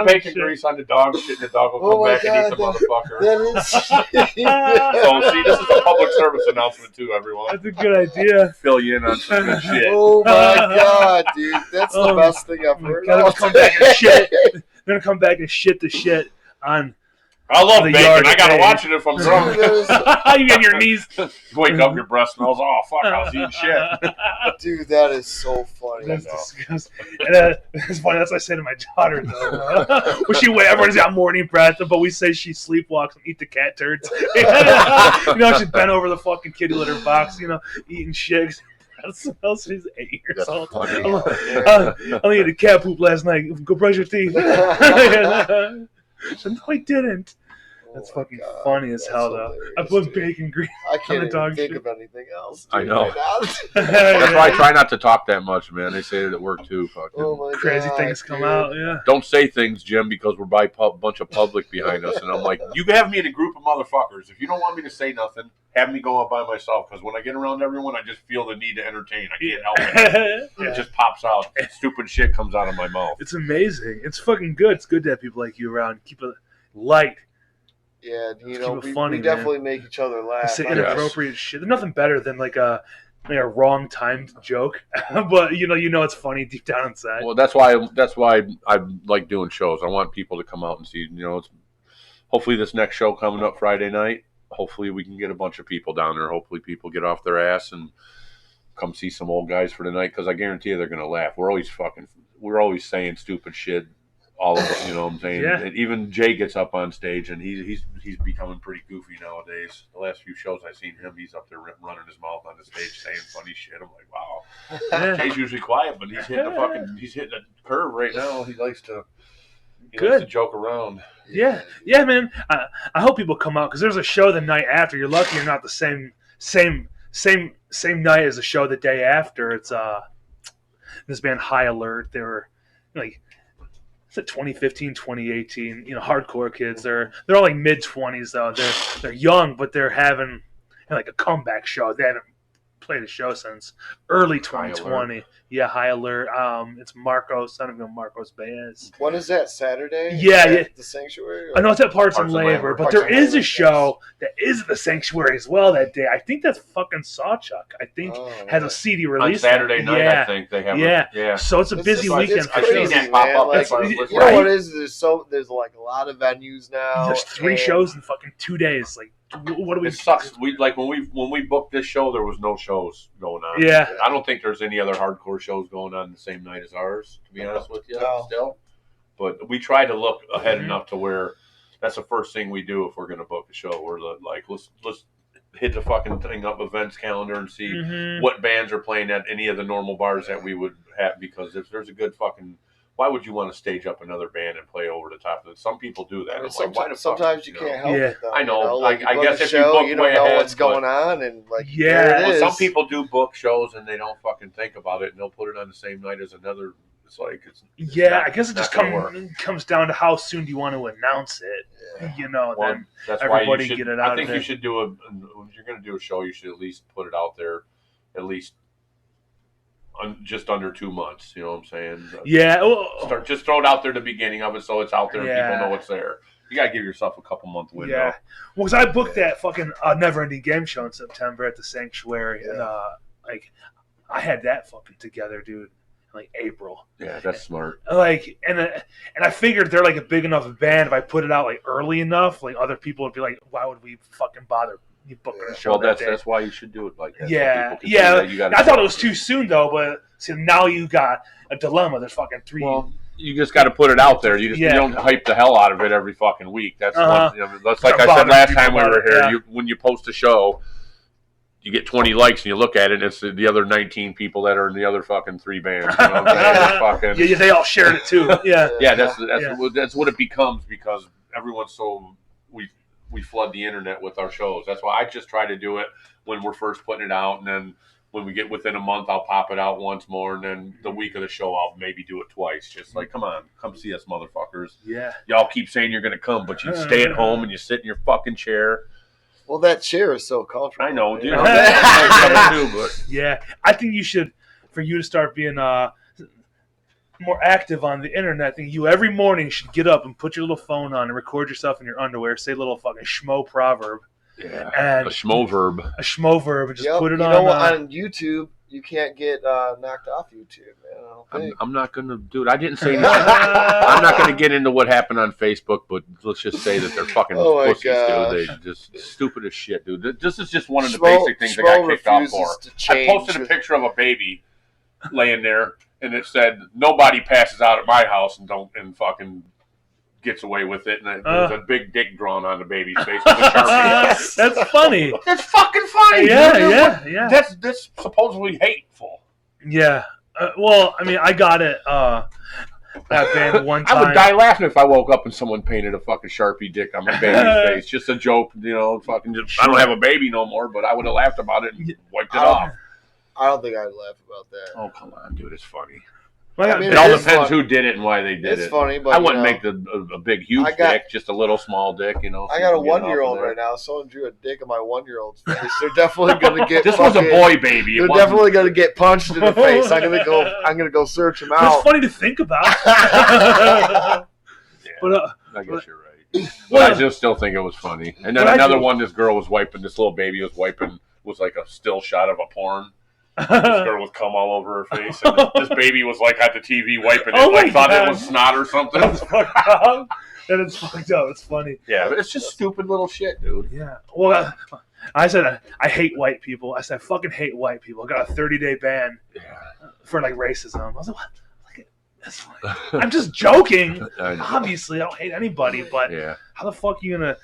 bacon grease on the dog shit, and the dog will come back and eat the motherfucker. That is So see, this is a public service announcement too, everyone. That's a good idea. Fill you in on some good shit. Oh my god, dude! That's the best thing I've heard. They're gonna come back and shit. They're gonna come back and shit the shit on. I love bacon. I gotta watch it if I'm drunk. You get your knees. Wake up, your breath smells. Oh fuck! I was eating shit. Dude, that is so funny. That's disgusting. And, it's funny. That's what I say to my daughter though. When everyone's got morning breath, but we say she sleepwalks and eat the cat turds. She's bent over the fucking kitty litter box. Eating shit. She's 8 years old. I only ate a cat poop last night. Go brush your teeth. So, no, I didn't. That's fucking funny as hell, though. I put bacon grease on the dog shit. I can't think of anything else. Dude, I know. That's why I try not to talk that much, man. They say it at work, too. Fucking crazy things come out, yeah. Don't say things, Jim, because we're by a bunch of public behind us. And I'm like, you have me in a group of motherfuckers. If you don't want me to say nothing, have me go out by myself. Because when I get around everyone, I just feel the need to entertain. I can't help it. It just pops out. Stupid shit comes out of my mouth. It's amazing. It's fucking good. It's good to have people like you around. Keep it light. Yeah, funny, we definitely make each other laugh. Say inappropriate shit. There's nothing better than like a wrong timed joke, but it's funny deep down inside. Well, that's why I like doing shows. I want people to come out and see. Hopefully this next show coming up Friday night. Hopefully we can get a bunch of people down there. Hopefully people get off their ass and come see some old guys for the night, because I guarantee you they're gonna laugh. We're always saying stupid shit. All of us, you know what I'm saying? Yeah. And even Jay gets up on stage, and he's becoming pretty goofy nowadays. The last few shows I've seen him, he's up there running his mouth on the stage saying funny shit. I'm like, wow. Yeah. Jay's usually quiet, but he's hitting a curve right now. He likes to joke around. Yeah, man. I hope people come out, because there's a show the night after. You're lucky you're not the same night as the show the day after. It's this band High Alert. They were like it's 2015, 2018. Hardcore kids. They're all like mid-20s though. They're young, but they're having like a comeback show. They haven't played a show since early 2020. Yeah, High Alert. It's Marcos, son of Marcos Baez. What is that, Saturday? Yeah. The Sanctuary? I know it's at Parts and Labor, but there is a show that is at the Sanctuary as well that day. I think that's fucking Sawchuck. I think has a CD release. On Saturday night, I think they have Yeah. So it's a busy weekend. It's crazy, I've seen that pop up. Like, you know what it is? There's like a lot of venues now. There's 3 shows in fucking 2 days. Like, what do we? It sucks. When we booked this show, there was no shows going on. Yeah. I don't think there's any other hardcore shows going on the same night as ours, to be honest with you. No. Still, but we try to look ahead enough to where that's the first thing we do if we're going to book a show. We're like, let's hit the fucking thing up, events calendar, and see what bands are playing at any of the normal bars that we would have. Because if there's a good fucking, why would you want to stage up another band and play over the top of it? Some people do that. I mean, Sometimes you can't help it, though. I know. Like, I guess if you book you way don't know ahead, what's going on, and like, some people do book shows and they don't fucking think about it, and they'll put it on the same night as another. It's like I guess it just comes down to how soon do you want to announce it. Then that's everybody why get it out. I think you should do when you're going to do a show, you should at least put it out there, at least just under 2 months. You know what I'm saying? Just throw it out there at the beginning of it, so it's out there and people know it's there. You gotta give yourself a couple month window. Yeah, well, because I booked that fucking Never Ending Game show in September at the Sanctuary, and I had that fucking together, dude. Like April. Yeah, that's smart. Like, and I figured they're like a big enough band. If I put it out like early enough, like other people would be like, "Why would we fucking bother booking a show?" Well, that's why you should do it like that. Yeah. I thought it was too soon though, but see, now you got a dilemma. There's fucking 3. Well, you just got to put it out there. You don't hype the hell out of it every fucking week. That's that's like I said last time we were here. When you post a show, you get 20 likes and you look at it, it's the other 19 people that are in the other fucking 3 bands. You know what I'm saying? They all shared it too. Yeah. That's what it becomes, because everyone's so we flood the internet with our shows. That's why I just try to do it when we're first putting it out, and then when we get within a month, I'll pop it out once more, and then the week of the show, I'll maybe do it twice. Just like, come on, come see us, motherfuckers. Yeah. Y'all keep saying you're going to come, but you stay at home and you sit in your fucking chair. Well, that chair is so comfortable. I know, dude. Yeah, I think you should, for you to start being more active on the internet, I think you every morning should get up and put your little phone on and record yourself in your underwear, say a little fucking schmo proverb. Yeah, and a schmo verb. A schmo verb, and just put it on. On YouTube, you can't get knocked off YouTube, man. I don't think. I'm not going to do it. I didn't say anything. I'm not going to get into what happened on Facebook, but let's just say that they're fucking pussies, dude. They just stupid as shit, dude. This is just one of the basic things that got kicked off for. I posted a picture of a baby laying there, and it said, "Nobody passes out at my house and fucking gets away with it," and there's a big dick drawn on the baby's face with a Sharpie. That's funny. That's fucking funny. Yeah. That's supposedly hateful. Yeah. Well, I mean, I got it. That band one time. I would die laughing if I woke up and someone painted a fucking Sharpie dick on my baby's face. Just a joke, fucking. I don't have a baby no more, but I would have laughed about it and wiped it off. I don't think I'd laugh about that. Oh, come on, dude. It's funny. I mean, it all depends who did it and why they did it. It's funny, but I wouldn't make a big, huge dick, just a little small dick, I got a 1-year-old right now. Someone drew a dick on my 1-year-old's face. They're definitely going to get. This was a boy baby. They're definitely going to get punched in the face. I'm going to go search him out. It's funny to think about. But I guess you're right. But I just still think it was funny. And then another one, this girl was wiping. This little baby was like a still shot of a porn. This girl would come all over her face, and this baby was like at the TV wiping it, thought it was snot or something. That's fucked up. And it's fucked up. It's funny. Yeah, but it's just stupid little shit, dude. Yeah. Well, I said I hate white people. I said I fucking hate white people. I got a 30-day ban for like racism. I was like, what? I'm just joking. Obviously, I don't hate anybody, but how the fuck are you gonna?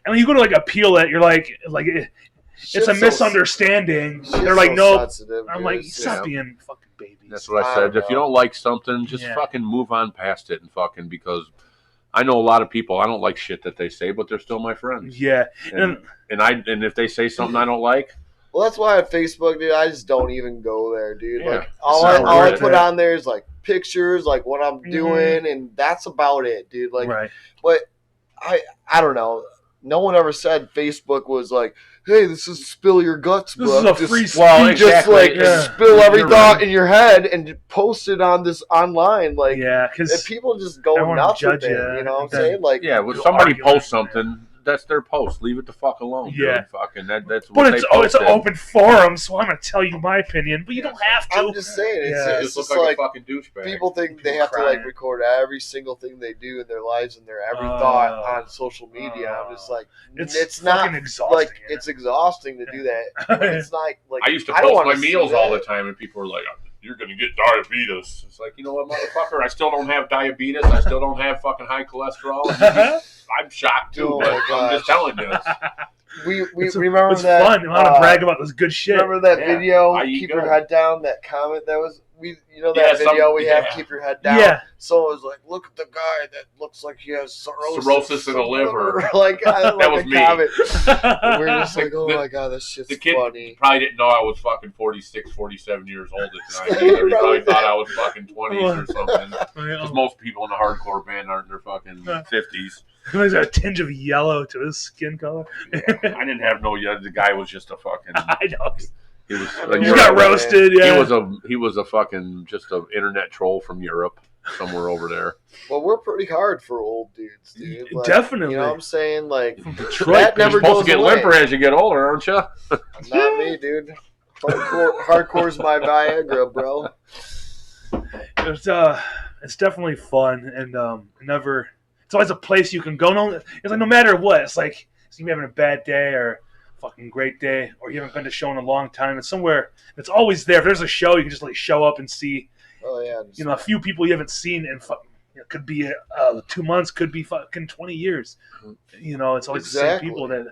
And when you go to like appeal it, you're like. It's a misunderstanding. They're like, no. I'm like, stop being fucking babies. That's what I said. If you don't like something, just fucking move on past it and fucking, because I know a lot of people, I don't like shit that they say, but they're still my friends. Yeah. And if they say something I don't like, Well, that's why on Facebook, dude, I just don't even go there, dude. Yeah, like all I put on there is like pictures, like what I'm doing, and that's about it, dude. Like, but I don't know. No one ever said Facebook was like, hey, this is spill your guts, bro. This is a free speech. Well, just like spill every thought in your head and post it on this online. Like, because people just go nuts with it. You know what I'm saying? Like, when somebody posts something, that's their post. Leave it the fuck alone. Yeah, dude. Fucking that's. But it's an open forum, so I'm gonna tell you my opinion. But you don't have to. I'm just saying, it's just like a fucking douchebag. People think they have to like record every single thing they do in their lives and their every thought on social media. I'm just like, it's not exhausting. Like it's exhausting to do that. But it's not like I used to post my meals all the time, and people were like, you're going to get diabetes. It's like, you know what, motherfucker? I still don't have diabetes. I still don't have fucking high cholesterol. I'm shocked, too, but I'm just telling you. We remember it's that. It's fun. I want to brag about this good shit. Remember that video, Keep Your Head Down, that comment that was, that video we have, Keep Your Head Down? Yeah. So it was like, look at the guy that looks like he has cirrhosis in the liver. Like, that was me. Comment. We're just like, oh my God, this shit's funny. The kid probably didn't know I was fucking 46, 47 years old at the time. He probably thought I was fucking 20s or something. Because most people in the hardcore band aren't in their fucking 50s. He's got a tinge of yellow to his skin color. I didn't have no yellow. The guy was just a fucking... I know. He was. He got roasted. Yeah. He was a fucking just an internet troll from Europe, somewhere over there. Well, we're pretty hard for old dudes, dude. Like, definitely. You know what I'm saying? Like, Detroit. That never You're supposed goes to get away. limper as you get older, aren't you? Not me, dude. Hardcore's my Viagra, bro. It's definitely fun and never. It's always a place you can go. It's like no matter what. It's like you're having a bad day or fucking great day, or you haven't been to a show in a long time. It's somewhere that's always there. If there's a show, you can just like show up and see. Oh yeah, a few people you haven't seen in could be 2 months, could be fucking 20 years. It's always the same people that.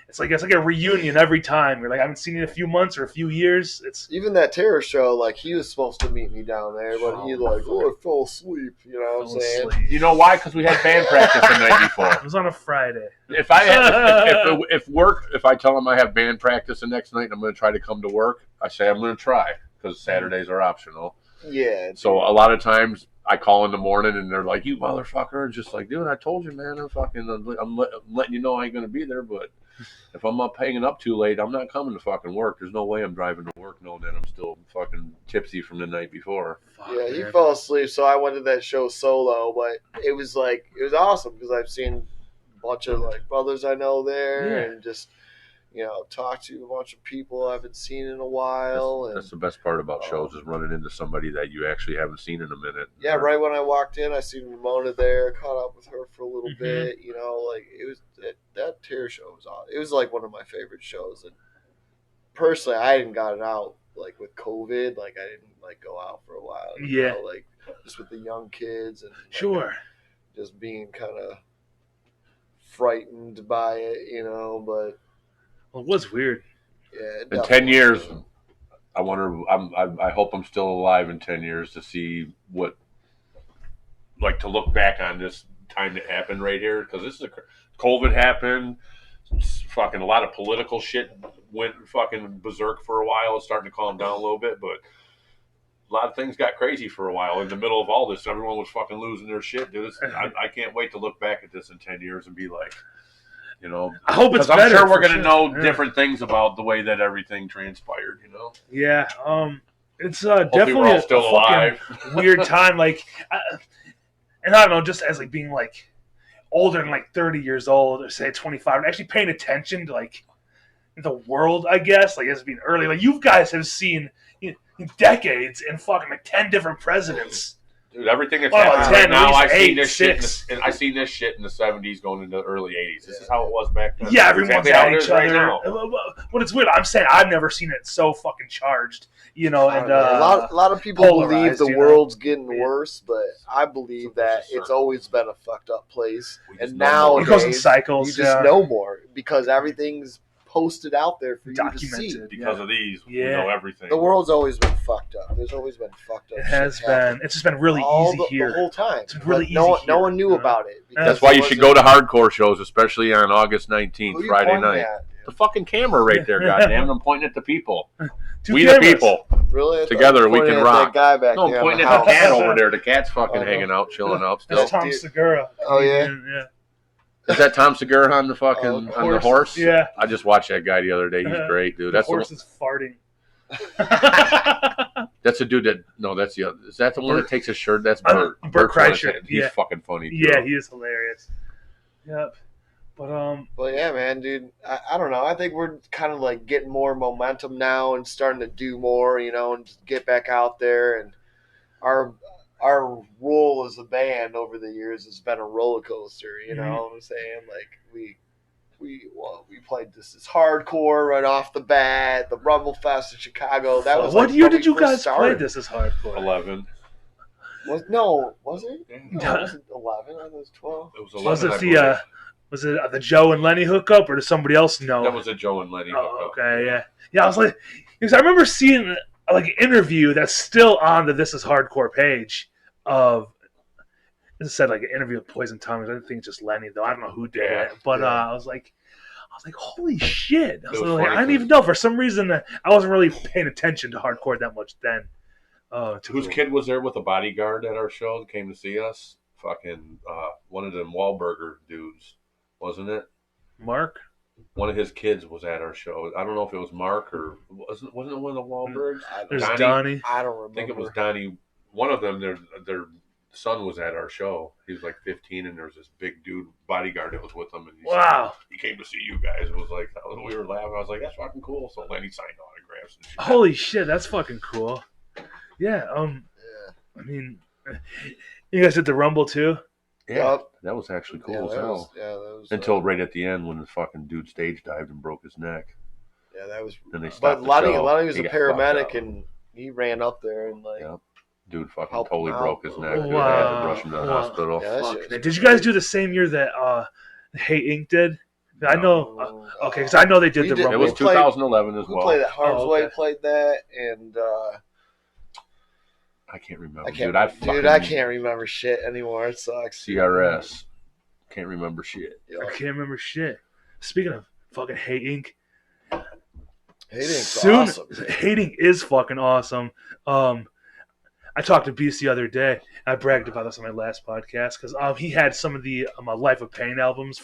It's like a reunion every time. You're like, I haven't seen you in a few months or a few years. It's even that terror show. Like he was supposed to meet me down there, but he I fell asleep. You know what I'm saying? You know why? Because we had band practice the night before. It was on a Friday. If I if I tell them I have band practice the next night and I'm going to try to come to work, I say I'm going to try because Saturdays are optional. Yeah. So a lot of times I call in the morning and they're like, "You motherfucker!" And just like, dude, I told you, man. I'm letting you know I ain't going to be there, but. If I'm up hanging up too late, I'm not coming to fucking work. There's no way I'm driving to work knowing that I'm still fucking tipsy from the night before. Yeah, he fell asleep, so I went to that show solo, but it was awesome because I've seen a bunch of like brothers I know there and just talk to a bunch of people I haven't seen in a while. That's the best part about shows is running into somebody that you actually haven't seen in a minute. Yeah, right when I walked in, I seen Ramona there, caught up with her for a little bit. Like it was that terror show was awesome. It was like one of my favorite shows. And personally, I hadn't gotten out like with COVID. Like I didn't like go out for a while. Like just with the young kids and just being kind of frightened by it, but. Well, it was weird. Yeah. In 10 years, I wonder. I hope I'm still alive in 10 years to see what, like, to look back on this time that happened right here because this is COVID happened. Fucking a lot of political shit went fucking berserk for a while. It's starting to calm down a little bit, but a lot of things got crazy for a while. In the middle of all this, everyone was fucking losing their shit, dude. I can't wait to look back at this in 10 years and be like. I hope it's better. I'm sure we're going to know different things about the way that everything transpired, Yeah, it's definitely a fucking weird time. Like, and I don't know, just as like being like older than like 30 years old, or say 25, and actually paying attention to like the world, I guess, like as being early. Like you guys have seen decades and fucking like 10 different presidents. Dude, everything that's happening right now, I've seen this shit in the 70s going into the early 80s. This is how it was back then. Yeah, everyone's at each other. But it's weird. I'm saying I've never seen it so fucking charged, and a lot of people believe the world's getting worse, but I believe that it's always been a fucked up place. And now it goes in cycles. You just know more because everything's posted out there for you to see. Because of these, we know everything. The world's always been fucked up. There's always been fucked up. It has been. It's just been really easy here the whole time. It's really easy. No one knew about it. That's why you should go to hardcore shows, especially on August 19th, Friday night. the fucking camera right there, goddamn. I'm pointing at the people. Two We cameras. the people. Really? Together we can rock. That guy back No, I'm there pointing on at the the cat house. over there. The cat's fucking hanging out, chilling out still. That's Tom Dude. Segura. Oh, yeah? Yeah. Is that Tom Segura on the fucking on the horse? Yeah. I just watched that guy the other day. He's great, dude. The That's horse is farting. that's the dude that. No, that's the other. Is that the one that takes his shirt? That's Bert Bert. Bert Kreischer, He's yeah. fucking funny. Too. Yeah, he is hilarious. Yep. But yeah, man, dude, I don't know. I think we're kind of like getting more momentum now and starting to do more, and just get back out there. And our role as a band over the years has been a roller coaster. You know what I'm saying? Like we played this is hardcore right off the bat. The Rumble Fest in Chicago. That was what like year when did we you first guys play started. This is Hardcore? 11. Was it? No, was it 11? I thought it was 12. It was 11. Was it I the believe. was it the Joe and Lenny hookup, or does somebody else know? That was a Joe and Lenny Oh, hookup. okay, yeah. Yeah, I was like, because I remember seeing like an interview that's still on the This Is Hardcore page of. It said like an interview with Poison Tongues. I didn't think it's just Lenny though. I don't know who did it, but I was like, holy shit! I didn't even know. For some reason, I wasn't really paying attention to hardcore that much then. Whose kid was there with a bodyguard at our show that came to see us? Fucking one of them Wahlburger dudes, wasn't it? Mark? One of his kids was at our show. I don't know if it was Mark or wasn't it one of the Wahlbergs? There's Donnie. I don't remember. I think it was Donnie. One of them, their son was at our show. He was like 15, and there was this big dude bodyguard that was with him. And he came to see you guys. It was like, we were laughing. I was like, that's fucking cool. So Lenny signed autographs and shit. Holy shit, that's fucking cool. Yeah. I mean, you guys did the Rumble too. Yeah, that was actually cool as hell. That was until right at the end when the fucking dude stage dived and broke his neck. Yeah, that was. Then they But stopped Lonnie the show. was He a got paramedic, fucked up. and he ran up there and like. Yep. Dude fucking Help totally him out. broke his neck. Dude, Wow. they had to rush him to the Wow. hospital. Yeah, that Fuck. shit was Did you guys do the same year that Hate Inc. did? I know. Okay, because I know they did the We did- Rumble. It was We played- 2011 as Who well. played that? Harm's Oh, Way okay. played that, and I can't remember. I can't. Dude, I can't remember shit anymore. It sucks. CRS. Can't remember shit. Yeah. I can't remember shit. Speaking of fucking Hate Inc. Hating's awesome. Hating is fucking awesome. I talked to Beast the other day. I bragged about this on my last podcast because he had some of the Life of Pain albums.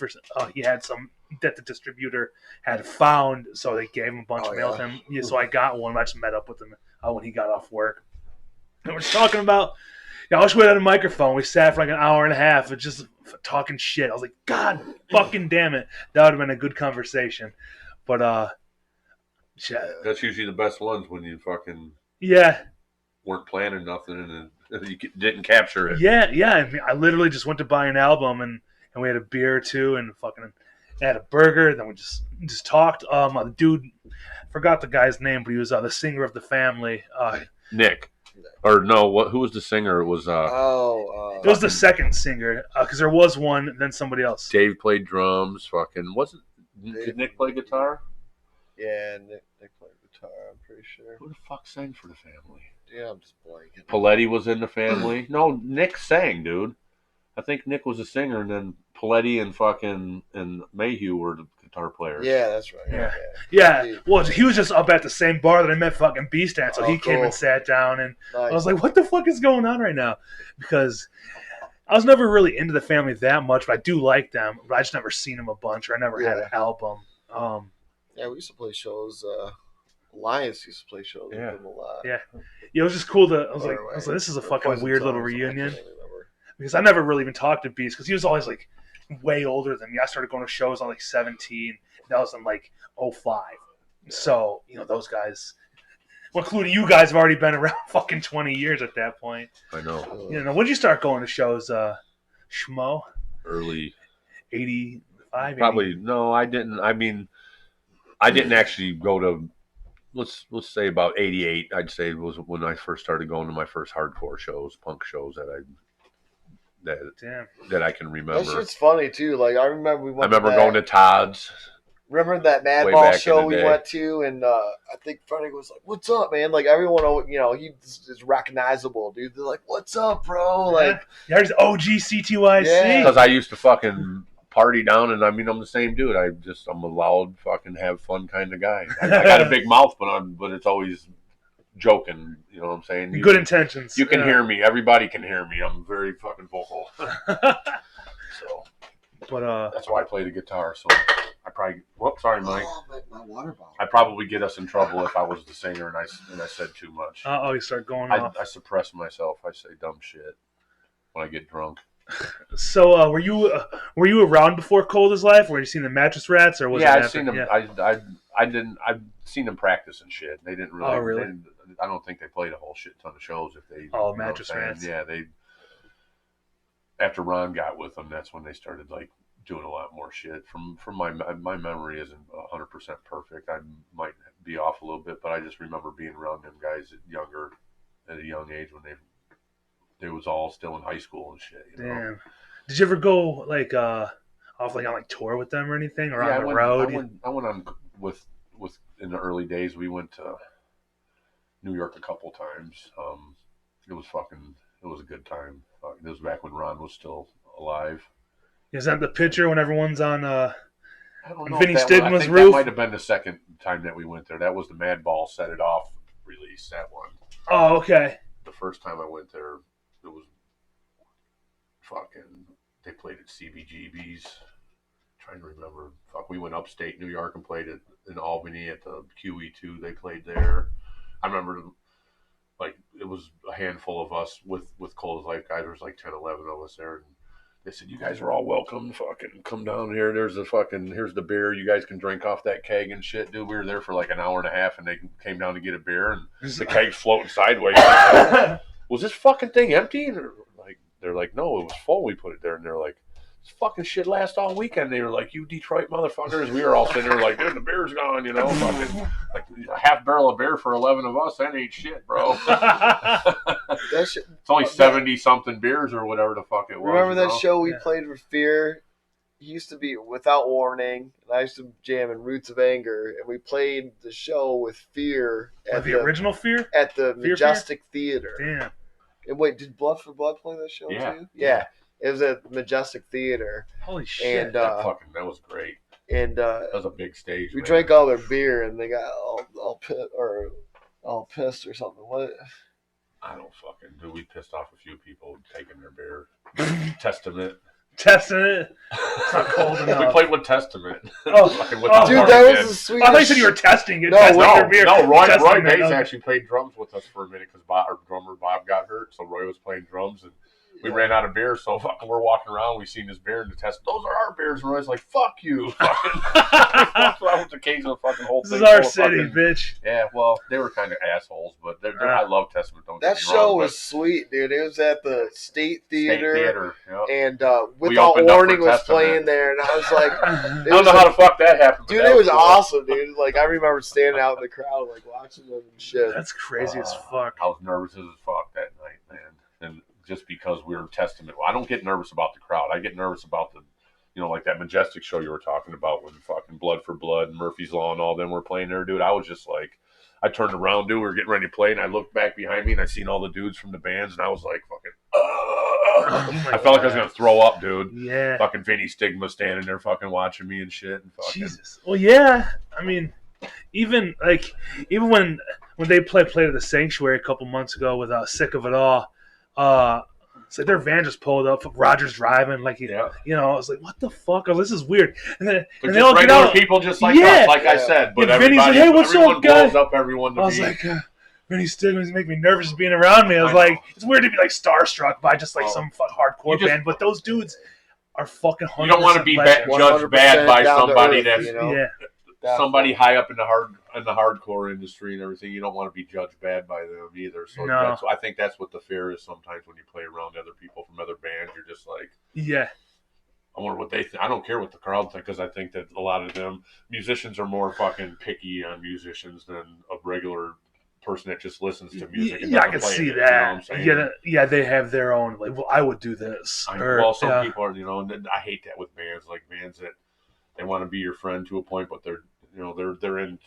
He had some that the distributor had found, so they gave him a bunch of mail to him. Yeah, so I got one. I just met up with him when he got off work. And we're just talking about. I wish we had a microphone. We sat for like an hour and a half and just talking shit. I was like, God fucking damn it. That would have been a good conversation. But, shit. That's usually the best ones when you fucking Yeah. weren't planning nothing and you didn't capture it. Yeah. I mean, I literally just went to buy an album and we had a beer or two and fucking had a burger. Then we just talked. The dude, forgot the guy's name, but he was the singer of the family. Nick. Or no, who was the singer? It was it was the second singer because there was one, then somebody else. Dave played drums. Fucking did Nick play guitar? Yeah, Nick played guitar. I'm pretty sure. Who the fuck sang for the family? Yeah, I'm just blanking. Paletti was in the family. No, Nick sang, dude. I think Nick was a singer, and then Paletti and Mayhew were the guitar players. Yeah, that's right. Yeah. Well, he was just up at the same bar that I met fucking Beast at, so he came cool. and sat down, and Nice. I was like, what the fuck is going on right now? Because I was never really into the family that much, but I do like them, but I just never seen them a bunch, or I never had an album. Yeah, we used to play shows. Alliance used to play shows with them a lot. Yeah, it was just cool I was like, this is a fucking weird little reunion. Because I never really even talked to Beast because he was always like way older than me. I started going to shows on like 17. And that was in like 05. So, those guys, well, including you guys, have already been around fucking 20 years at that point. I know. When did you start going to shows, Schmo? Early 85? Probably, no, I didn't. I mean, I didn't actually go to, let's say about 88, I'd say was when I first started going to my first hardcore shows, punk shows that I can remember. That shit's funny too. Like I remember going to Todd's. Remember that Madball show we went to, and I think Freddie was like, "What's up, man?" Like everyone, he is recognizable, dude. They're like, "What's up, bro?" Like, there's OG CTYC. Yeah. Because I used to fucking party down, and I mean, I'm the same dude. I'm a loud, fucking have fun kind of guy. I got a big mouth, but it's always joking. You know what I'm saying? Good intentions. You can hear me. Everybody can hear me. I'm very fucking vocal. So, but that's why I play the guitar. So I probably. Whoops, sorry, Mike. Oh, my water bottle. I probably get us in trouble if I was the singer and I said too much. you start going off. I suppress myself. I say dumb shit when I get drunk. So were you around before Cold as Life? Were you seen the Mattress Rats, or was it I've seen them. Yeah. I've seen them practice and shit. They didn't really. Oh, really? I don't think they played a whole shit ton of shows. If they. Mattress Rats. Yeah, they. After Ron got with them, that's when they started like doing a lot more shit. From my memory isn't 100% perfect. I might be off a little bit, but I just remember being around them guys at a young age when they was all still in high school and shit. You know? Damn. Did you ever go like off like on tour with them or anything, or on the road? I went on with in the early days. We went to New York a couple times. It was a good time. It was back when Ron was still alive. Is that the picture when everyone's on I don't know. Vinny Stigma's I think roof? That might have been the second time that we went there. That was the Madball Set It Off release. That one. Oh, okay. The first time I went there, it was fucking. They played at CBGB's. Trying to remember. We went upstate New York and played in Albany at the QE2. They played there. I remember, like, it was a handful of us with Cold as Life guys. There was like 10, 11 of us there. And they said, you guys are all welcome. Fucking come down here. Here's the beer. You guys can drink off that keg and shit, dude. We were there for like an hour and a half, and they came down to get a beer, and the keg's floating sideways. Was this fucking thing empty? And they're like, no, it was full. We put it there, and they're like, this fucking shit lasts all weekend. They were like, you Detroit motherfuckers. We were all sitting there like, dude, the beer's gone, you know. Fucking, like a half barrel of beer for 11 of us. That ain't shit, bro. It's only 70-something beers or whatever the fuck it was. Remember that show we played with Fear? It used to be Without Warning, and I used to jam in Roots of Anger, and we played the show with Fear. At the original Fear? At the Majestic Theater. Damn. And wait, did Blood for Blood play that show too? Yeah. It was at Majestic Theater. Holy shit! And that was great. And that was a big stage. We drank all their beer, and they got all pissed or something. What? I don't fucking do. We pissed off a few people taking their beer. Testament. It's not cold enough. We played with Testament. Dude, that was the sweetest. I thought you said you were testing it. Roy Bates actually played drums with us for a minute because our drummer Bob got hurt, so Roy was playing drums and. We ran out of beer, so fucking we're walking around. We seen this beer in the test. Those are our beers. And Roy's like, "Fuck you!" Fucking, I was the case of the fucking whole thing. This is our city, bitch. Yeah, well, they were kind of assholes, but I love Testament. That show was sweet, dude. It was at the State Theater, yep. And Without Warning was playing there, and I was like, I don't know how the fuck that happened, dude. It was awesome, dude. Like I remember standing out in the crowd, like watching them and shit. That's crazy as fuck. I was nervous as fuck that night, man, and. Just because we were Testament. I don't get nervous about the crowd. I get nervous about like that Majestic show you were talking about when fucking Blood for Blood, Murphy's Law, and all them were playing there, dude. I was just like, I turned around, dude. We were getting ready to play, and I looked back behind me, and I seen all the dudes from the bands, and I was like, fucking, I felt like I was gonna throw up, dude. Yeah. Fucking Vinny Stigma standing there, fucking watching me and shit. And fucking. Jesus. Well, yeah. I mean, even when they played at the Sanctuary a couple months ago with Sick of It All. It's like their van just pulled up. Roger's driving, I was like, "What the fuck? Oh, this is weird." And they all get out. People just like us, like I said. But Vinny's like, "Hey, what's up, guys?" Everyone. I was like, Vinny Stigma's make me nervous being around me. I was like, it's weird to be like starstruck by just like some hardcore band, but those dudes are fucking. You don't want to be judged bad by somebody that's somebody high up in the hardcore industry and everything. You don't want to be judged bad by them either. So I think that's what the fear is sometimes when you play around other people from other bands. You're just like, I wonder what they think. I don't care what the crowd thinks because I think that a lot of them musicians are more fucking picky on musicians than a regular person that just listens to music. And I can see that. You know they have their own. Like, well, I would do this. Some people are, and I hate that with bands that they want to be your friend to a point, but they're in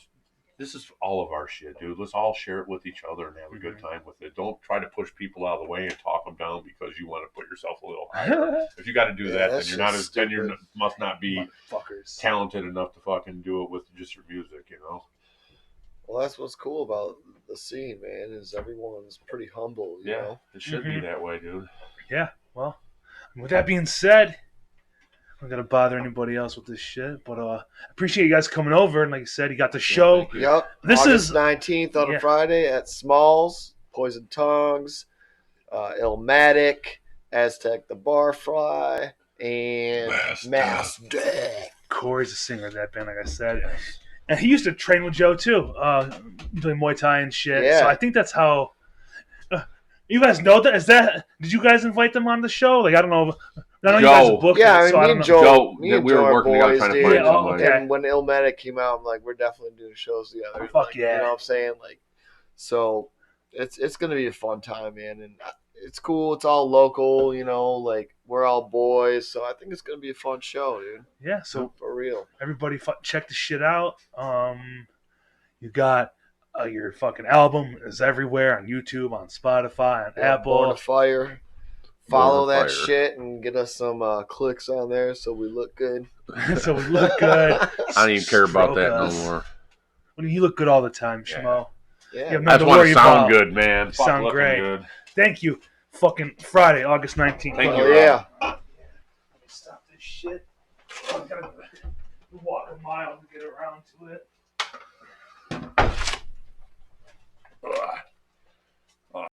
this is all of our shit, dude. Let's all share it with each other and have a good time with it. Don't try to push people out of the way and talk them down because you want to put yourself a little higher. If you got to do that, then you're not as then you must not be talented enough to fucking do it with just your music, you know. Well, that's what's cool about the scene, man. Is everyone's pretty humble. You know? It should be that way, dude. Yeah. Well, with that being said, I'm not gonna bother anybody else with this shit, but I appreciate you guys coming over. And like you said, you got the show. Yep. This August is 19th on a Friday at Smalls, Poison Tongues, Illmatic, Aztek the Barfly, and Mass Death. Corey's a singer of that band, like I said. And he used to train with Joe too, doing Muay Thai and shit. Yeah. So I think that's how. You guys know that? Is that? Did you guys invite them on the show? Like I don't know. I know you guys booked it, so I don't know. Joe, we were working together trying to find somebody. Okay. And when Illmatic came out, I'm like, we're definitely doing shows together. Fuck yeah. You know what I'm saying? Like, so it's gonna be a fun time, man, and it's cool. It's all local, you know. Like we're all boys, so I think it's gonna be a fun show, dude. Yeah. So for real, everybody, check the shit out. You got your fucking album is everywhere on YouTube, on Spotify, on Apple. Born to Fire. Follow that shit and get us some clicks on there so we look good. So we look good. I don't even care about that no more. Well, you look good all the time, Schmo. Yeah. I just want to sound good, man. You sound great. Good. Thank you. Fucking Friday, August 19th. Thank you. Yeah. Stop this shit. I gotta walk a mile to get around to it.